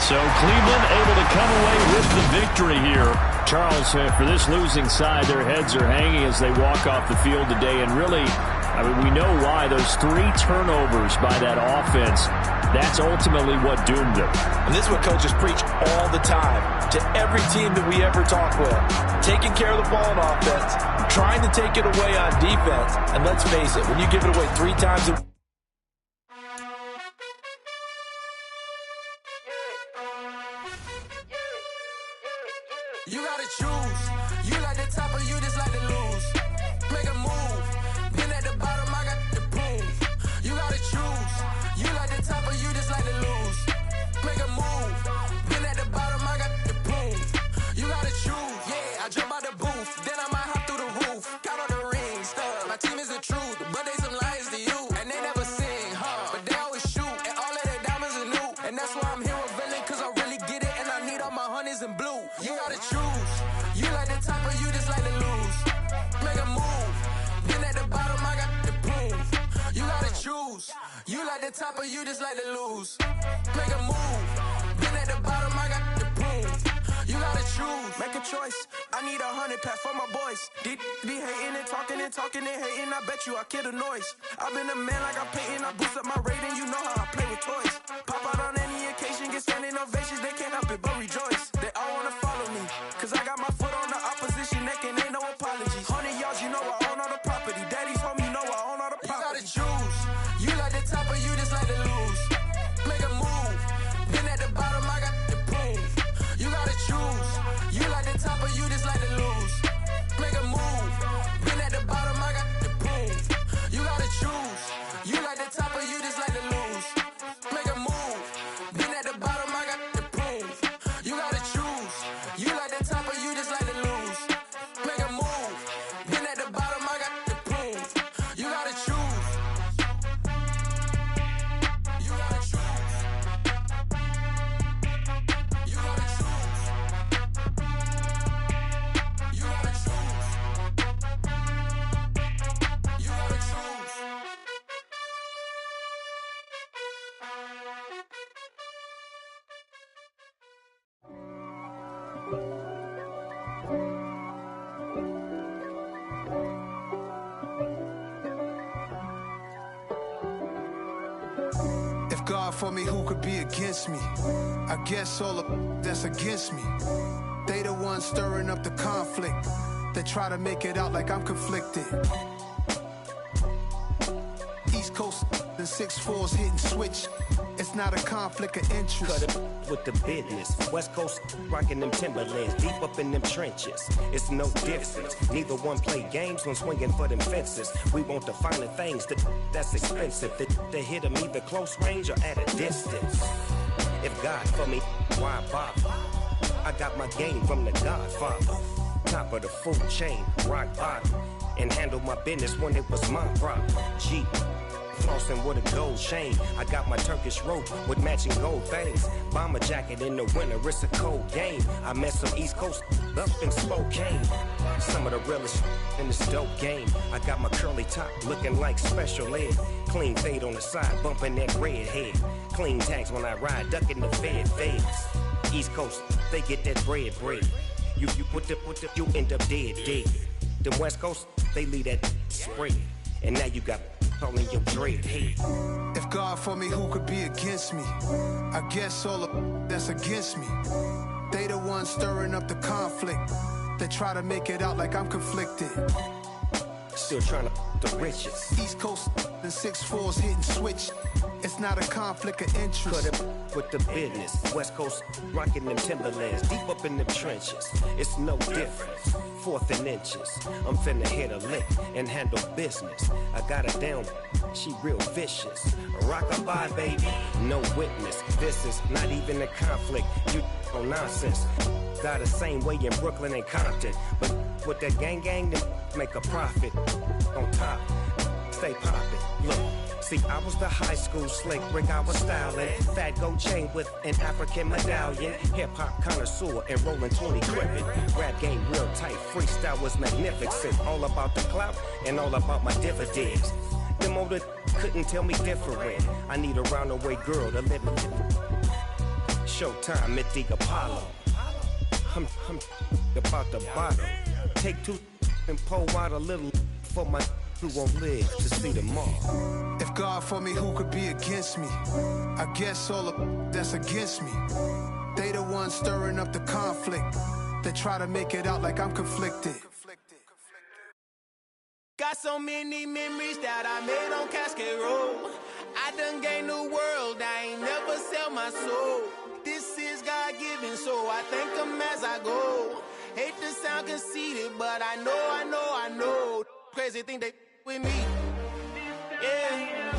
So Cleveland able to come away with the victory here. Charles, for this losing side, their heads are hanging as they walk off the field today. And really, I mean, we know why. Those 3 turnovers by that offense, that's ultimately what doomed them. And this is what coaches preach all the time to every team that we ever talk with. Taking care of the ball on offense, trying to take it away on defense. And let's face it, when you give it away 3 times a you gotta choose. You like the top or you just like to lose. Make a move. Been at the bottom, I got the boom. You gotta choose. You like the top or you just like to lose. Make a move. Been at the bottom, I got the boom. You gotta choose. Yeah, I jump out the booth. Then I might hop through the roof. Count on the rings. My team is the truth, but they some liars to you. And they never sing, but they always shoot. And all of their diamonds are new. And that's why I'm here with villain, cause I really get it. And I need all my honeys in blue. You gotta choose. You like the top or you just like to lose. Make a move. Been at the bottom, I got the boom. You gotta choose. You like the top or you just like to lose. Make a move. Been at the bottom, I got the boom. You gotta choose. Make a choice. I need 100 pack for my boys. Be hating and talking and talking and hating. I bet you I kill the noise. I've been a man like I'm Peyton. I boost up my rating. You know how I play with toys. Pop out on any occasion, get standing ovations. They can't help it but rejoice. They all wanna follow me, cause I got my foot on the opposition neck and ain't no apologies. 100 yards, you know I own all the property. Daddy's home, you know I own all the property. You gotta choose. You like the top or you just like to lose. Make a move. Been at the bottom, I got the boom. for me, who could be against me? I guess all of that's against me. They the ones stirring up the conflict. They try to make it out like I'm conflicted. East Coast, the 6'4's hitting switch. It's not a conflict of interest. Cut it with the business. West Coast rocking them Timberlands, deep up in them trenches. It's no difference. Neither one play games when swinging for them fences. We want the finer things that's expensive. They hit them either close range or at a distance. If God for me, why bother? I got my game from the Godfather. Top of the food chain, rock bottom. And handle my business when it was my problem. G. Flossing with a gold chain. I got my Turkish rope with matching gold things. Bomber jacket in the winter, it's a cold game. I met some East Coast up in Spokane. Some of the realest in this dope game. I got my curly top looking like special ed. Clean fade on the side, bumping that red head. Clean tags when I ride, ducking the feds. East Coast, they get that bread. You end up dead. The West Coast, they leave that spread. And now you got calling your dread head. If God for me, who could be against me? I guess all of that's against me. They the ones stirring up the conflict. They try to make it out like I'm conflicted. Still trying to the riches. East Coast, the 6'4's hitting switch. It's not a conflict of interest. Cut it with the business. West Coast rocking them Timberlands, deep up in them trenches. It's no difference. 4th and inches. I'm finna hit a lick and handle business. I got her down, she real vicious. Rock-a-bye, baby, no witness. This is not even a conflict. You on nonsense. Got the same way in Brooklyn and Compton, but with that gang, then make a profit. On top, stay poppin'. Look, see, I was the high school slick Rick, I was styling. Fat gold chain with an African medallion. Hip-hop connoisseur and rolling 20 crippin'. Rap game real tight, freestyle was magnificent. All about the clout and all about my dividends. Them older couldn't tell me different. I need a roundaway girl to live with. Showtime at the Apollo. I'm about the bottom. Take 2 and pour out a little for my who won't live to see tomorrow. If God for me, who could be against me? I guess all of that's against me. They the ones stirring up the conflict. They try to make it out like I'm conflicted. Got so many memories that I made on Cascade Road. I done gained the world, I ain't never sell my soul. This is God-given, so I thank him as I go. Hate to sound conceited, but I know. Crazy thing they with me. Yeah,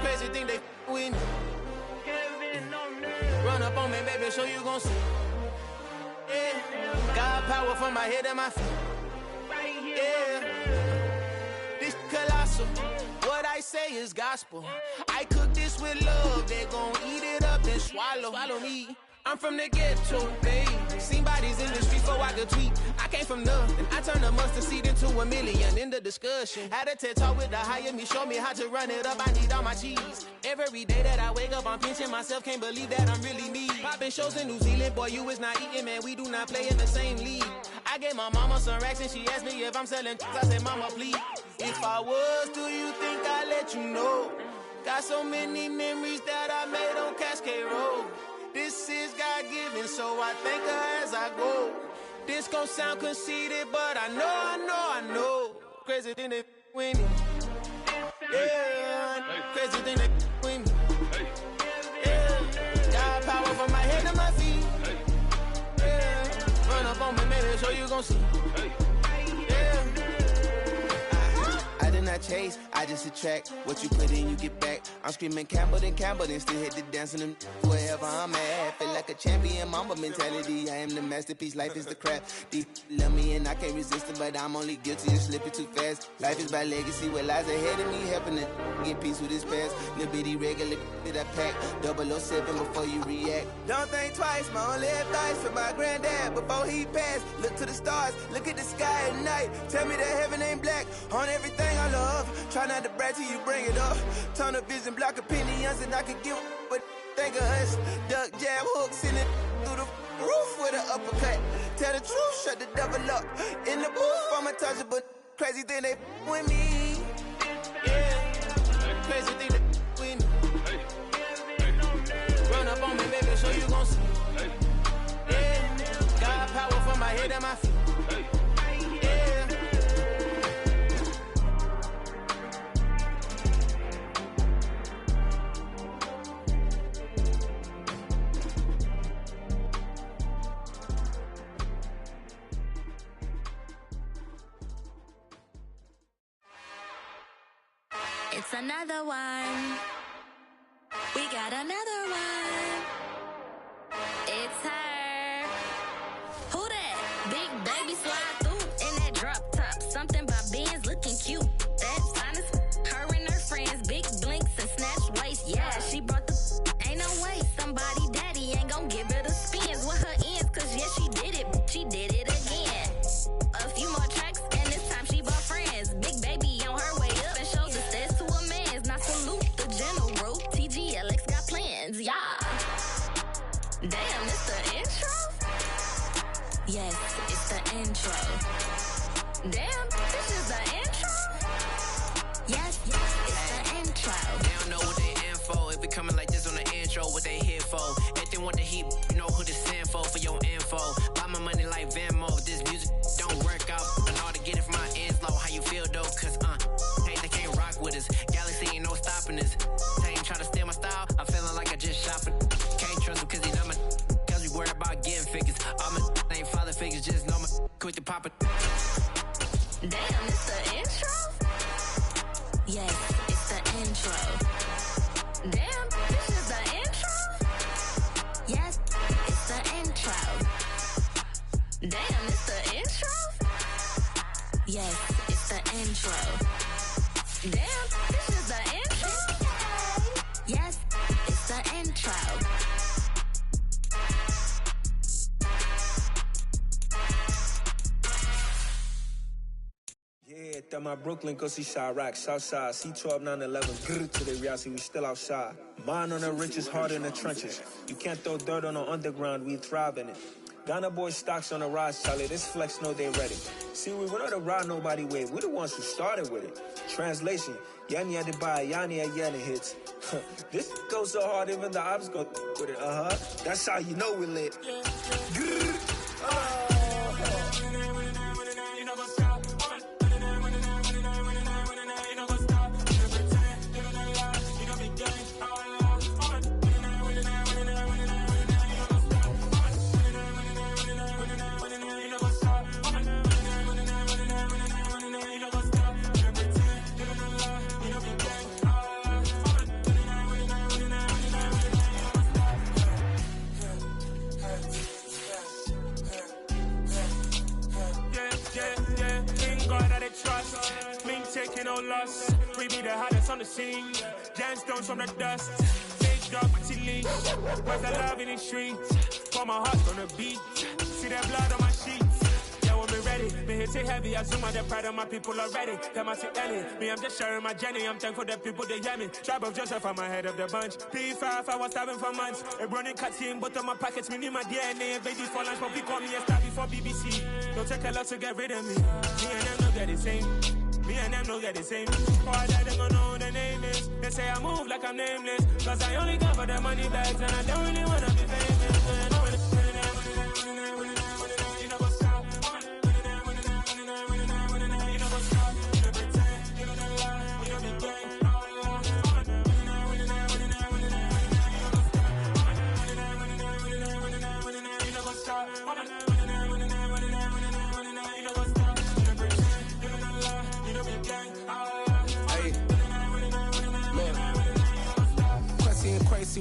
crazy thing they with me. Run up on me, baby, show you gon' see. Yeah, God power from my head and my feet. Yeah, this colossal. What I say is gospel. I cook this with love. They gon' eat it up and swallow me. I'm from the ghetto, babe. Seen bodies in the streets so I could tweet. I came from nothing. I turned a mustard seed into a million in the discussion. Had a TED talk with the higher me, show me how to run it up. I need all my cheese. Every day that I wake up, I'm pinching myself. Can't believe that I'm really me. Popping shows in New Zealand, boy, you is not eating, man. We do not play in the same league. I gave my mama some racks and she asked me if I'm selling. I said, mama, please. If I was, do you think I'd let you know? Got so many memories that I made on Cascade Road. This is God-given, so I thank her as I go. This gon' sound conceited, but I know. Crazy thing they with me. Yeah, crazy thing they with me. Yeah, got power from my head to my feet. Yeah, run up on me, maybe so you gon' see. Yeah. I did not chase, I just attract. What you put in, you get back. I'm screaming Campbell, then still hit the dancing them wherever I'm at. Feel like a champion, mamba mentality. I am the masterpiece, life is the crap. Deep love me and I can't resist it, but I'm only guilty of slipping too fast. Life is by legacy, what lies ahead of me, helping to get peace with this past. Little bitty regular that I pack, 007 before you react. Don't think twice, my only advice for my granddad before he passed. Look to the stars, look at the sky at night. Tell me that heaven ain't black on everything I love. Try not to brag till you bring it up. Tunnel vision, block opinions, and I can give but think of us. Duck jab hooks in it through the roof with an uppercut. Tell the truth, shut the devil up. In the booth, I'm untouchable. Crazy thing they with me. Yeah, crazy thing they with me. on me, baby, so you gon' see. Yeah, got power from my head and my feet. Yeah. It's another one. We got another one. It's her. Who that? Big baby slide through in that drop top. Something by Benz looking cute. That's honest. Her and her friends, big blinks and snatch waist. Yeah, she brought the. Ain't no way somebody daddy ain't gon' give her the spins with her ends. Cause yeah, she did it. She did it again. A few more tracks and this time she brought friends. Big baby on her way up and showed the steps to a man's. Now salute the general. TGLX got plans, yeah. Damn, it's the intro? Yes, it's the intro. Damn, this is the intro? Yes, it's the intro. They don't know what they in for. If it coming like this on the intro, what they here for? If they want the heat, you know who to send for your info. Buy my money like Venmo. If this music don't work out, I know how to get it from my ends low. How you feel though? Cause hey, they can't rock with us. Galaxy ain't no stopping us. They ain't try to steal my style. I'm feeling like I just shopping. Can't trust him cause he know my. Cause we worried about getting figures. All my ain't father figures, just know my. Quit the pop it. Damn, it's the intro? Yes, it's the intro. Damn, this is the intro? Yes, it's the intro. Damn, it's the intro? Yes, it's the intro. Damn, this is the intro? Yes, it's the intro. Yeah, that my Brooklyn, go see Chirac, Southside, C12, 911, grrr to the reality, we still outside. Mine on the riches, hard in the trenches. You can't throw dirt on the underground, we thrive in it. Ghana boys stocks on the rise, Charlie, this flex know they ready. See, we were not to ride nobody wave, we the ones who started with it. Translation, Yani had to buy, Yani had Yanni hits. This goes so hard, even the ops go with it, That's how you know we lit. Grrr. Taking no loss, we be the hottest on the scene. Gemstones from the dust, fake dog to leash. Where's the love in the streets? For my heart on the beat, see that blood on my sheets. Yeah, when we ready, me hit it heavy. I zoom out the pride of my people already. Them I see Ellie, me I'm just sharing my journey. I'm thankful that people they hear me. Tribe of Joseph, I'm ahead of the bunch. P5, I was starving for months. A running cut team, but on my pockets, me need my DNA. Babies for lunch, but we call me a star before BBC. Don't take a lot to get rid of me. Me and them don't get the same. Me and them don't get the same. All that they gon' know who the name is. They say I move like I'm nameless. Cause I only cover the money bags and I don't really wanna be famous.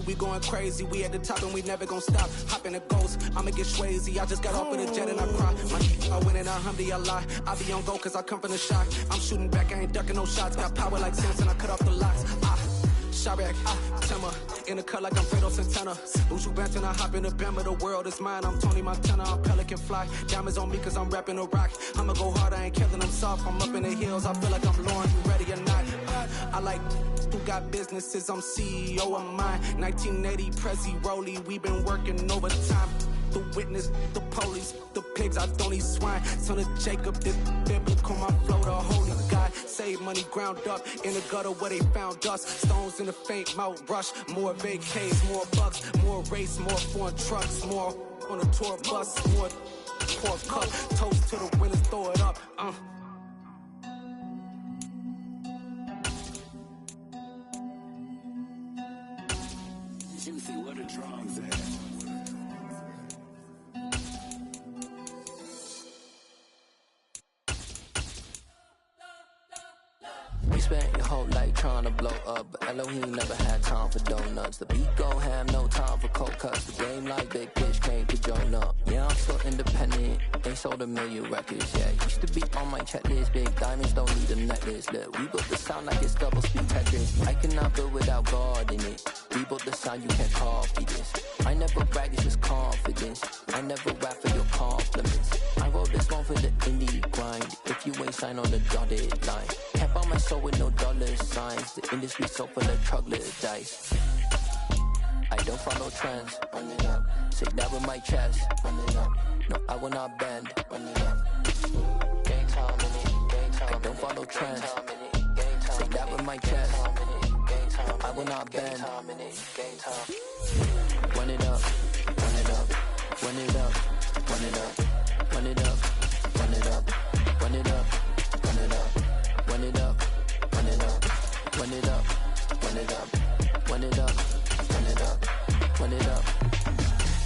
We going crazy, we at the top and we never gon' stop. Hop in a ghost, I'ma get swayzy. I just got off with a jet and I cry. I win in a Humvee, I lie. I be on go cause I come from the shot. I'm shooting back, I ain't ducking no shots. Got power like Samson, I cut off the locks. Chirac, Timmer, in the cut like I'm Fredo Santana. Lose you bent and I hop in the Bama, the world is mine. I'm Tony Montana, I'm Pelican Fly. Diamonds on me cause I'm rapping a rock. I'ma go hard, I ain't killing them soft. I'm up in the hills, I feel like I'm Lauren, you ready or not? I like who got businesses, I'm CEO of mine. 1980 Prezi Rolly, we been working overtime. The witness, the police, the pigs, I don't eat swine. Son of Jacob, this biblical, my flow, the holy God. Save money ground up in the gutter where they found us. Stones in the faint mouth rush. More vacays, more bucks, more race, more foreign trucks, more on a tour bus, more pour cup. Toast to the winners, throw it up. Juicy, where the drums at? We spent your whole life trying to blow up, but Elohim never had time for donuts. The beat gon' have no time for cold cuts. The game like Big Pitch came to join up. Yeah, I'm still independent, ain't sold a million records yet. Used to be on my checklist, big diamonds don't need a necklace. Look, we built the sound like it's double speed Tetris. I cannot build without God in it. We built the sound, you can't copy this. I never brag, it's just confidence. I never rap for your compliments. I wrote this one for the indie grind. If you ain't signed on the dotted line, can't buy my soul with no dollar signs. The industry so full of troglodytes. I don't follow trends. Run it up. Say that with my chest. Run it up. No, I will not bend. Run it up. Game time in it. Game time. I don't follow trends. Say that with my chest. I will not bend. Game time. Run it up. Run it up. Run it up. Run it up. Run it up. Run it up. Run it up. Run it up. Run it up. Run it up. Run it up. Run it up. Run it up. Run it up. Run it up.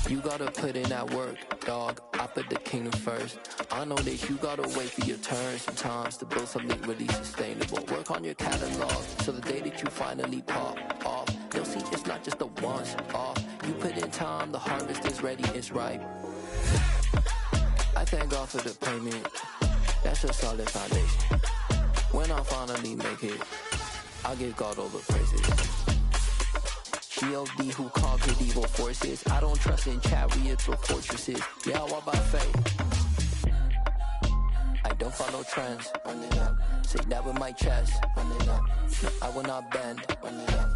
You gotta put in that work, dog. I put the kingdom first. I know that you gotta wait for your turn sometimes to build something really sustainable. Work on your catalog so the day that you finally pop off, you'll see it's not just a once off. You put in time, the harvest is ready, it's ripe. I thank God for the payment. That's a solid foundation. When I finally make it, I'll give God all the praises. G.O.D. who conquered evil forces. I don't trust in chariots or fortresses. Yeah, I walk by faith. I don't follow trends. Run it up. Say that with my chest. Run it up. No, I will not bend. Run it up.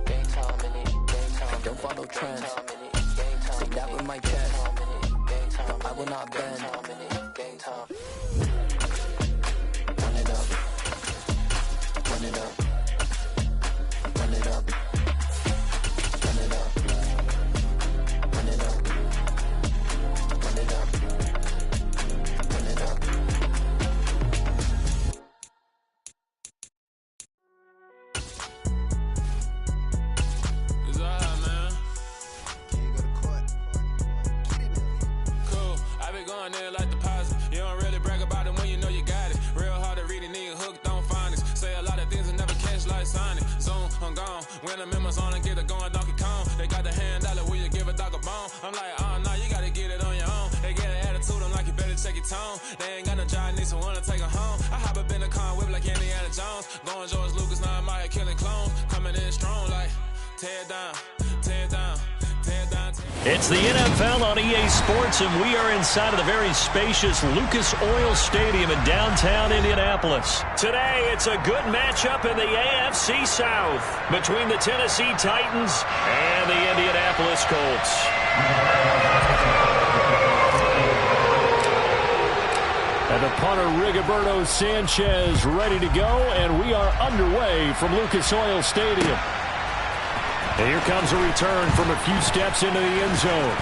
Game time in it. Game time. I don't follow trends. Say that with my chest. I will not bend. Game time. Run it up. Run it up. Run it up. Run it up. Run it up. Run it up. Run it up. It's all right, man. Cool. I been going there like deposit. You don't really brag about it when you know you got it. Real hard to read a nigga hooked, don't find it. Say a lot of things and never catch like sign it. Zoom, I'm gone. When I'm in my zone and get it going Donkey Kong. They got the hand dollar, will you give a dog a bone? I'm like, oh no, you gotta get it on your own. They get an attitude, I'm like, you better check your tone. They ain't got no job, need someone to take her home. I hop up in the car, whip like Indiana Jones. Going George Lucas, now I'm out here killing clones. Coming in strong like, tear down, tear down. It's the NFL on EA Sports, and we are inside of the very spacious Lucas Oil Stadium in downtown Indianapolis. Today, it's a good matchup in the AFC South between the Tennessee Titans and the Indianapolis Colts. And the punter, Rigoberto Sanchez, ready to go, and we are underway from Lucas Oil Stadium. And here comes a return from a few steps into the end zone.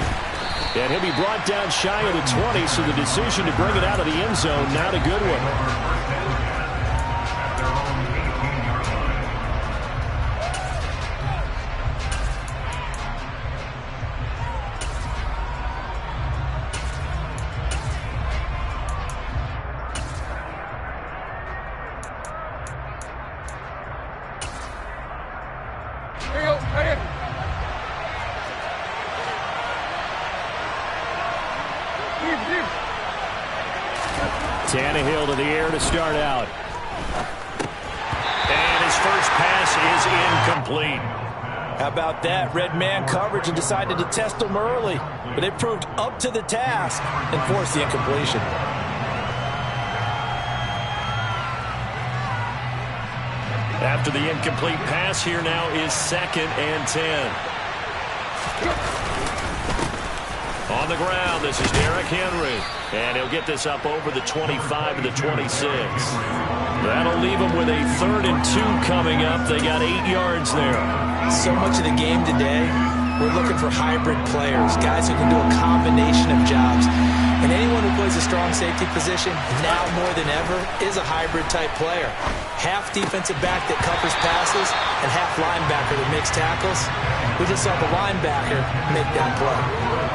And he'll be brought down shy of the 20, so the decision to bring it out of the end zone, not a good one. Tannehill to the air to start out. And his first pass is incomplete. How about that? Red man coverage and decided to test him early. But it proved up to the task and forced the incompletion. After the incomplete pass, here now is 2nd and 10. On the ground, this is Derrick Henry. And he'll get this up over the 25 to the 26. That'll leave them with a 3rd and 2 coming up. They got 8 yards there. So much of the game today, we're looking for hybrid players, guys who can do a combination of jobs. And anyone who plays a strong safety position, now more than ever, is a hybrid-type player. Half defensive back that covers passes and half linebacker that makes tackles. We just saw the linebacker make that play.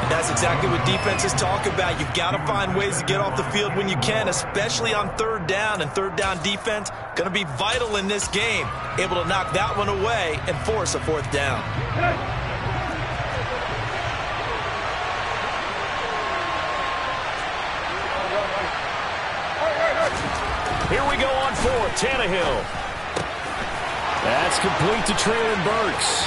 And that's exactly what defenses talk about. You've got to find ways to get off the field when you can, especially on 3rd down. And 3rd down defense going to be vital in this game. Able to knock that one away and force a 4th down. Here we go on 4th. Tannehill. That's complete to Traylon Burks.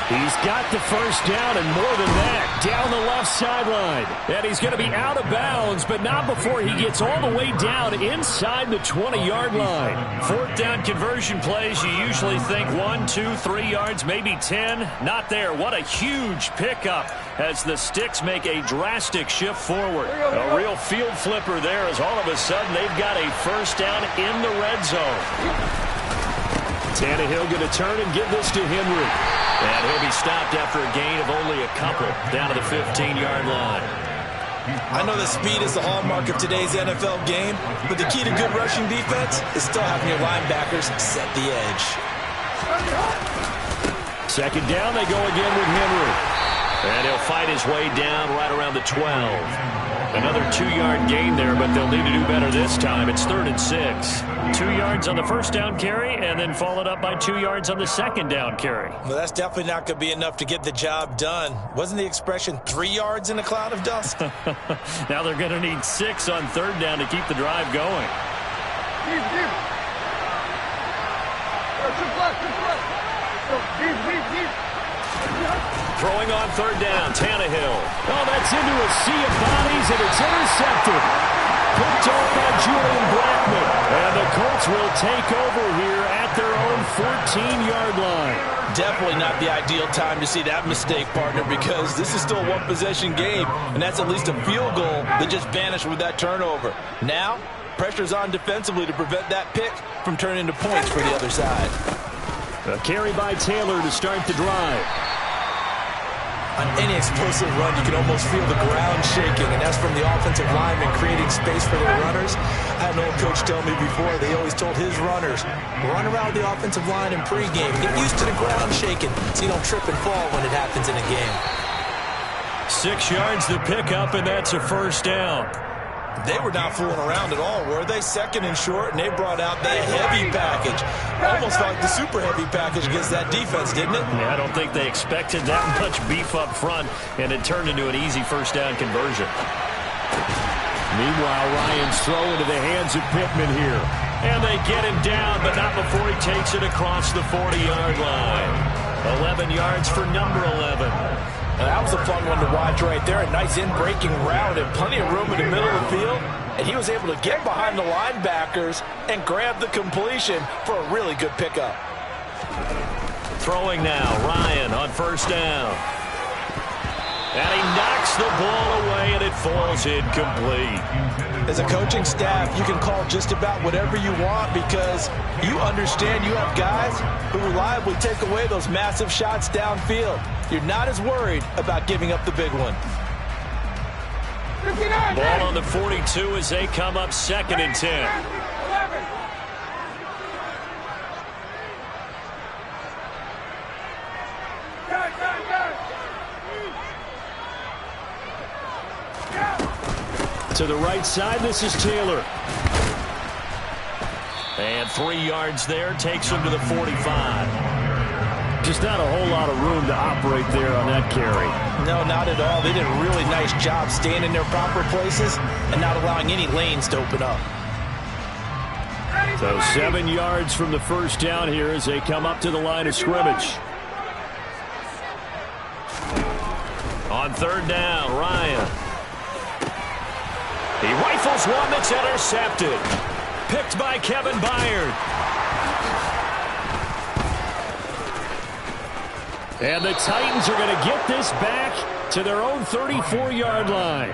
He's got the first down and more than that, down the left sideline. And he's going to be out of bounds, but not before he gets all the way down inside the 20-yard line. 4th down conversion plays, you usually think 1, 2, 3 yards, maybe 10. Not there. What a huge pickup as the Sticks make a drastic shift forward. A real field flipper there as all of a sudden they've got a first down in the red zone. Tannehill going to turn and give this to Henry. And he'll be stopped after a gain of only a couple down to the 15-yard line. I know that speed is the hallmark of today's NFL game, but the key to good rushing defense is still having your linebackers set the edge. 2nd down, they go again with Henry. And he'll fight his way down right around the 12. Another 2-yard gain there, but they'll need to do better this time. It's 3rd and 6. 2 yards on the first down carry, and then followed up by 2 yards on the second down carry. Well, that's definitely not going to be enough to get the job done. Wasn't the expression 3 yards in a cloud of dust? Now they're going to need 6 on 3rd down to keep the drive going. Throwing on 3rd down, Tannehill. Oh, that's into a sea of bodies, and it's intercepted. Picked off by Julian Blackman. And the Colts will take over here at their own 14-yard line. Definitely not the ideal time to see that mistake, partner, because this is still a one-possession game, and that's at least a field goal that just vanished with that turnover. Now, pressure's on defensively to prevent that pick from turning into points for the other side. A carry by Taylor to start the drive. On any explosive run, you can almost feel the ground shaking, and that's from the offensive linemen creating space for their runners. I had an old coach tell me before, they always told his runners, run around the offensive line in pregame. Get used to the ground shaking so you don't trip and fall when it happens in a game. 6 yards the pickup, and that's a first down. They were not fooling around at all, were they? 2nd and short, and they brought out the heavy package. Almost like the super heavy package against that defense, didn't it? Yeah, I don't think they expected that much beef up front, and it turned into an easy first down conversion. Meanwhile, Ryan's throw into the hands of Pittman here. And they get him down, but not before he takes it across the 40-yard line. 11 yards for number 11. That was a fun one to watch right there. A nice in-breaking route and plenty of room in the middle of the field. And he was able to get behind the linebackers and grab the completion for a really good pickup. Throwing now, Ryan on first down. And he knocks the ball away, and it falls incomplete. As a coaching staff, you can call just about whatever you want because you understand you have guys who reliably take away those massive shots downfield. You're not as worried about giving up the big one. Ball on the 42 as they come up 2nd and 10. To the right side, this is Taylor. And 3 yards there, takes him to the 45. Just not a whole lot of room to operate there on that carry. No, not at all. They did a really nice job staying in their proper places and not allowing any lanes to open up. So 7 yards from the first down here as they come up to the line of scrimmage. On 3rd down, Ryan. He rifles one that's intercepted. Picked by Kevin Byard. And the Titans are going to get this back to their own 34-yard line.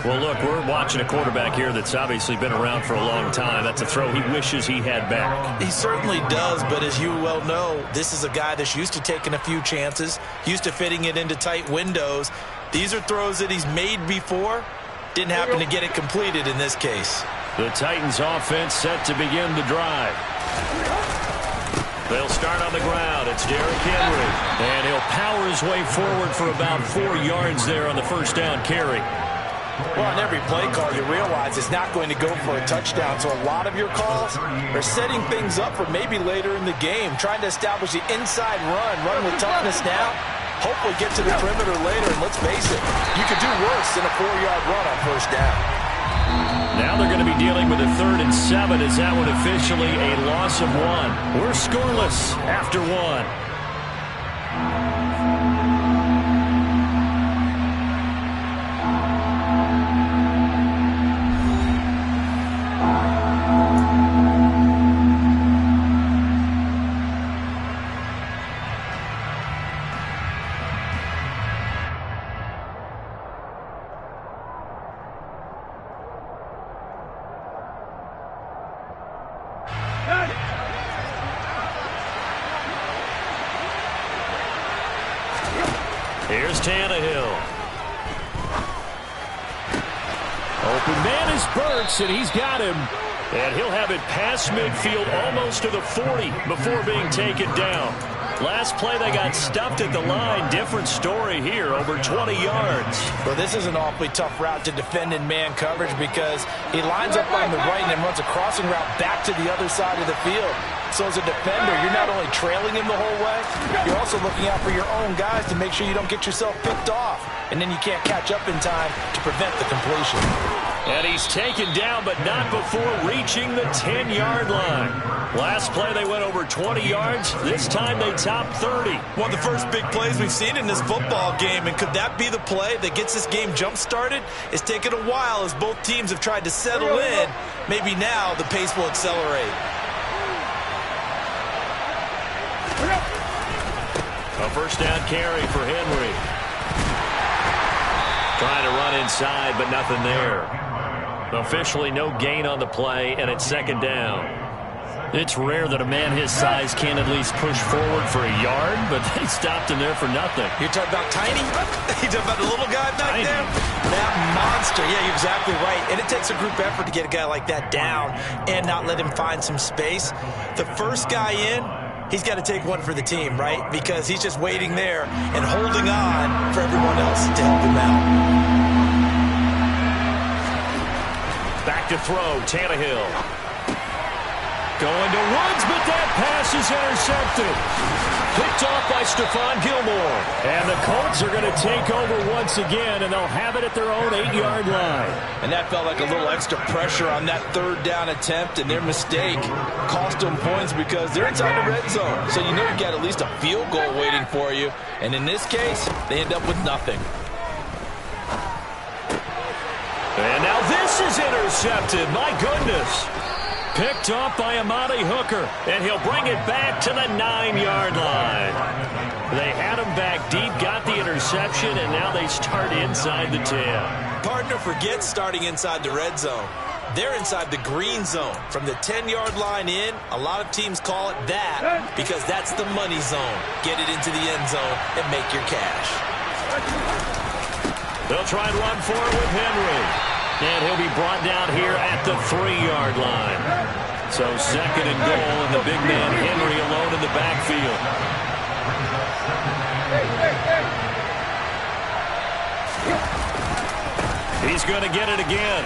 Well, look, we're watching a quarterback here that's obviously been around for a long time. That's a throw he wishes he had back. He certainly does, but as you well know, this is a guy that's used to taking a few chances, used to fitting it into tight windows. These are throws that he's made before. Didn't happen to get it completed in this case. The Titans offense set to begin the drive. They'll start on the ground. It's Derrick Henry. And he'll power his way forward for about 4 yards there on the first down carry. Well, on every play call, you realize it's not going to go for a touchdown. So a lot of your calls are setting things up for maybe later in the game, trying to establish the inside run with toughness now. Hopefully get to the perimeter later, and let's face it, you could do worse than a 4-yard run on first down. Now they're going to be dealing with a 3rd and 7. Is that one officially a loss of 1? We're scoreless after 1. Here's Tannehill. Open man is Burks, and he's got him. And he'll have it past midfield almost to the 40 before being taken down. Last play, they got stuffed at the line. Different story here, over 20 yards. Well, this is an awfully tough route to defend in man coverage because he lines up on the right and then runs a crossing route back to the other side of the field. So as a defender, you're not only trailing him the whole way, you're also looking out for your own guys to make sure you don't get yourself picked off. And then you can't catch up in time to prevent the completion. And he's taken down, but not before reaching the 10-yard line. Last play, they went over 20 yards. This time, they topped 30. One of the first big plays we've seen in this football game, and could that be the play that gets this game jump-started? It's taken a while as both teams have tried to settle in. Maybe now the pace will accelerate. A first down carry for Henry. Trying to run inside, but nothing there. Officially no gain on the play, and it's 2nd down. It's rare that a man his size can at least push forward for a yard, but they stopped him there for nothing. You're talking about tiny? You're talking about the little guy back there? That monster. Yeah, you're exactly right. And it takes a group effort to get a guy like that down and not let him find some space. The first guy in, he's got to take one for the team, right? Because he's just waiting there and holding on for everyone else to help him out. Back to throw, Tannehill. Going to Woods, but that pass is intercepted. Picked off by Stephon Gilmore. And the Colts are going to take over once again, and they'll have it at their own 8-yard line. And that felt like a little extra pressure on that 3rd down attempt, and their mistake cost them points because they're inside the red zone. So you know you got at least a field goal waiting for you. And in this case, they end up with nothing. And now this is intercepted. My goodness. Picked off by Amani Hooker, and he'll bring it back to the 9-yard line. They had him back deep, got the interception, and now they start inside the 10. Partner forgets starting inside the red zone. They're inside the green zone. From the 10-yard line in, a lot of teams call it that because that's the money zone. Get it into the end zone and make your cash. They'll try and run for it with Henry. And he'll be brought down here at the 3-yard line. So 2nd and goal, and the big man Henry alone in the backfield. He's going to get it again.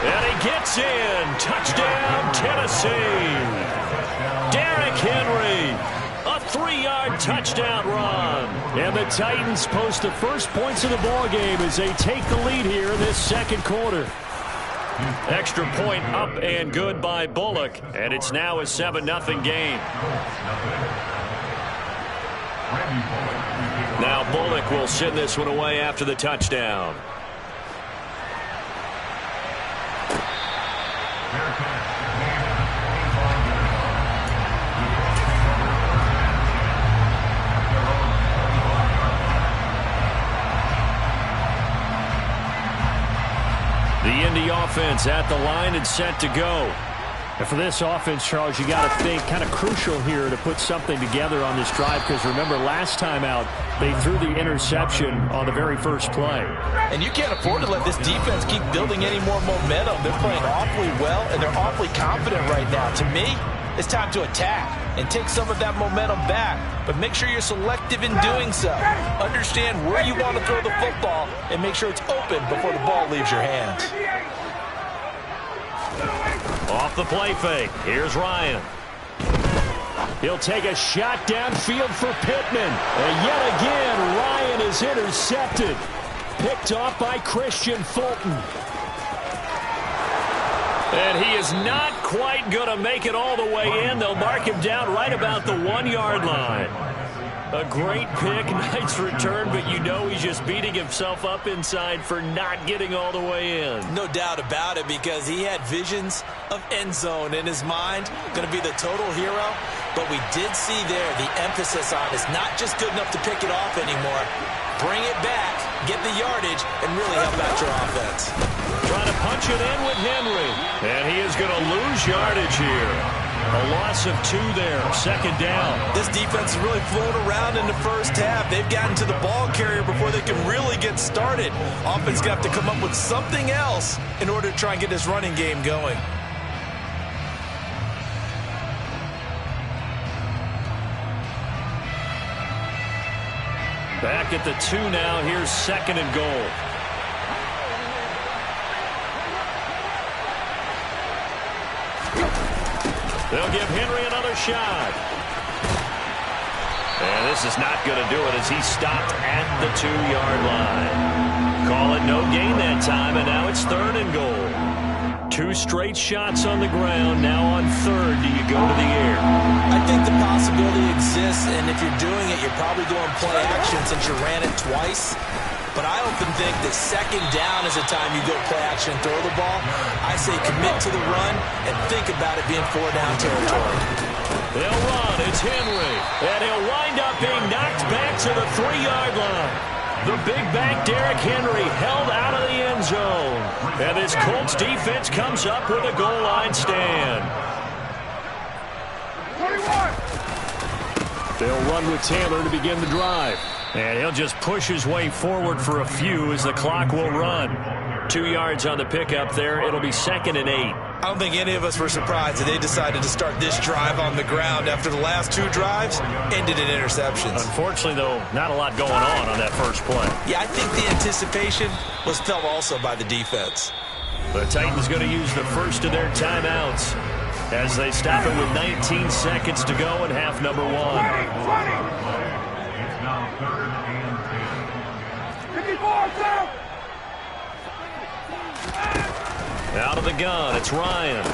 And he gets in. Touchdown, Tennessee. Derrick Henry. A 3-yard touchdown run. And the Titans post the first points of the ball game as they take the lead here in this 2nd quarter. Extra point up and good by Bullock. And it's now a 7-0 game. Now Bullock will send this one away after the touchdown. defense at the line and set to go. And for this offense, Charles, you got to think kind of crucial here to put something together on this drive, because remember last time out they threw the interception on the very first play. And you can't afford to let this defense keep building any more momentum. They're playing awfully well, and they're awfully confident right now. To me, it's time to attack and take some of that momentum back, but make sure you're selective in doing so. Understand where you want to throw the football and make sure it's open before the ball leaves your hands. Off the play fake, here's Ryan. He'll take a shot downfield for Pittman. And yet again, Ryan is intercepted. Picked off by Christian Fulton. And he is not quite going to make it all the way in. They'll mark him down right about the 1-yard line. A great pick, nice return, but you know he's just beating himself up inside for not getting all the way in. No doubt about it, because he had visions of end zone in his mind. Going to be the total hero. But we did see there the emphasis on it's not just good enough to pick it off anymore. Bring it back, get the yardage, and really help out your offense. Trying to punch it in with Henry. And he is going to lose yardage here. A loss of 2 there, second down. This defense is really flown around in the first half. They've gotten to the ball carrier before they can really get started. Offense got to come up with something else in order to try and get this running game going. Back at the 2 now. Here's second and goal. They'll give Henry another shot. And this is not going to do it as he stopped at the 2-yard line. Call it no gain that time, and now it's third and goal. 2 straight shots on the ground. Now on third, do you go to the air? I think the possibility exists, and if you're doing it, you're probably going play action since you ran it twice. But I often think that second down is the time you go play action and throw the ball. I say commit to the run and think about it being 4-down territory. They'll run. It's Henry. And he'll wind up being knocked back to the 3-yard line. The big back Derrick Henry held out of the end zone. And this Colts defense comes up with a goal line stand. 21. They'll run with Taylor to begin the drive. And he'll just push his way forward for a few as the clock will run. 2 yards on the pickup there. It'll be second and 8. I don't think any of us were surprised that they decided to start this drive on the ground after the last 2 drives ended in interceptions. Unfortunately, though, not a lot going on that first play. Yeah, I think the anticipation was felt also by the defense. The Titans going to use the first of their timeouts as they stop it with 19 seconds to go in half number 1. 20. It's now third and 10. 54, sir. Out of the gun, it's Ryan.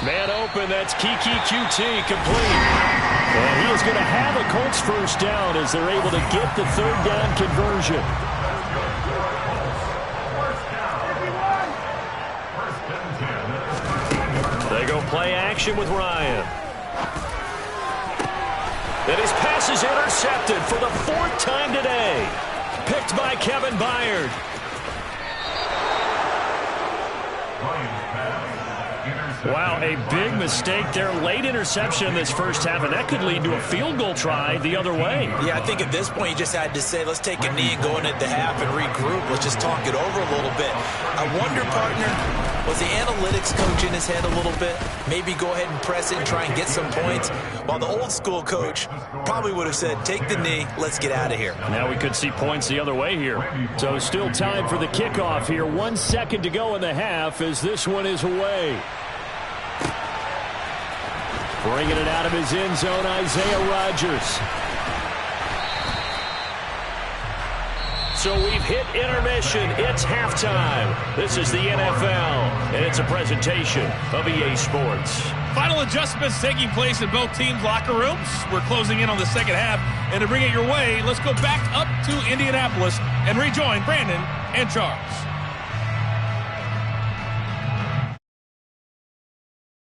Man open, that's Kiki QT complete. And he is going to have a Colts first down as they're able to get the third down conversion. They go play action with Ryan. And his pass is intercepted for the 4th time today. Picked by Kevin Byard. Wow, a big mistake there. Late interception in this first half, and that could lead to a field goal try the other way. Yeah, I think at this point you just had to say, let's take a knee and go into the half and regroup. Let's just talk it over a little bit. I wonder, partner, was the analytics coach in his head a little bit? Maybe go ahead and press it and try and get some points. While the old school coach probably would have said, take the knee, let's get out of here. Now we could see points the other way here. So still time for the kickoff here. 1 second to go in the half as this one is away. Bringing it out of his end zone, Isaiah Rodgers. So we've hit intermission. It's halftime. This is the NFL, and it's a presentation of EA Sports. Final adjustments taking place in both teams' locker rooms. We're closing in on the second half. And to bring it your way, let's go back up to Indianapolis and rejoin Brandon and Charles.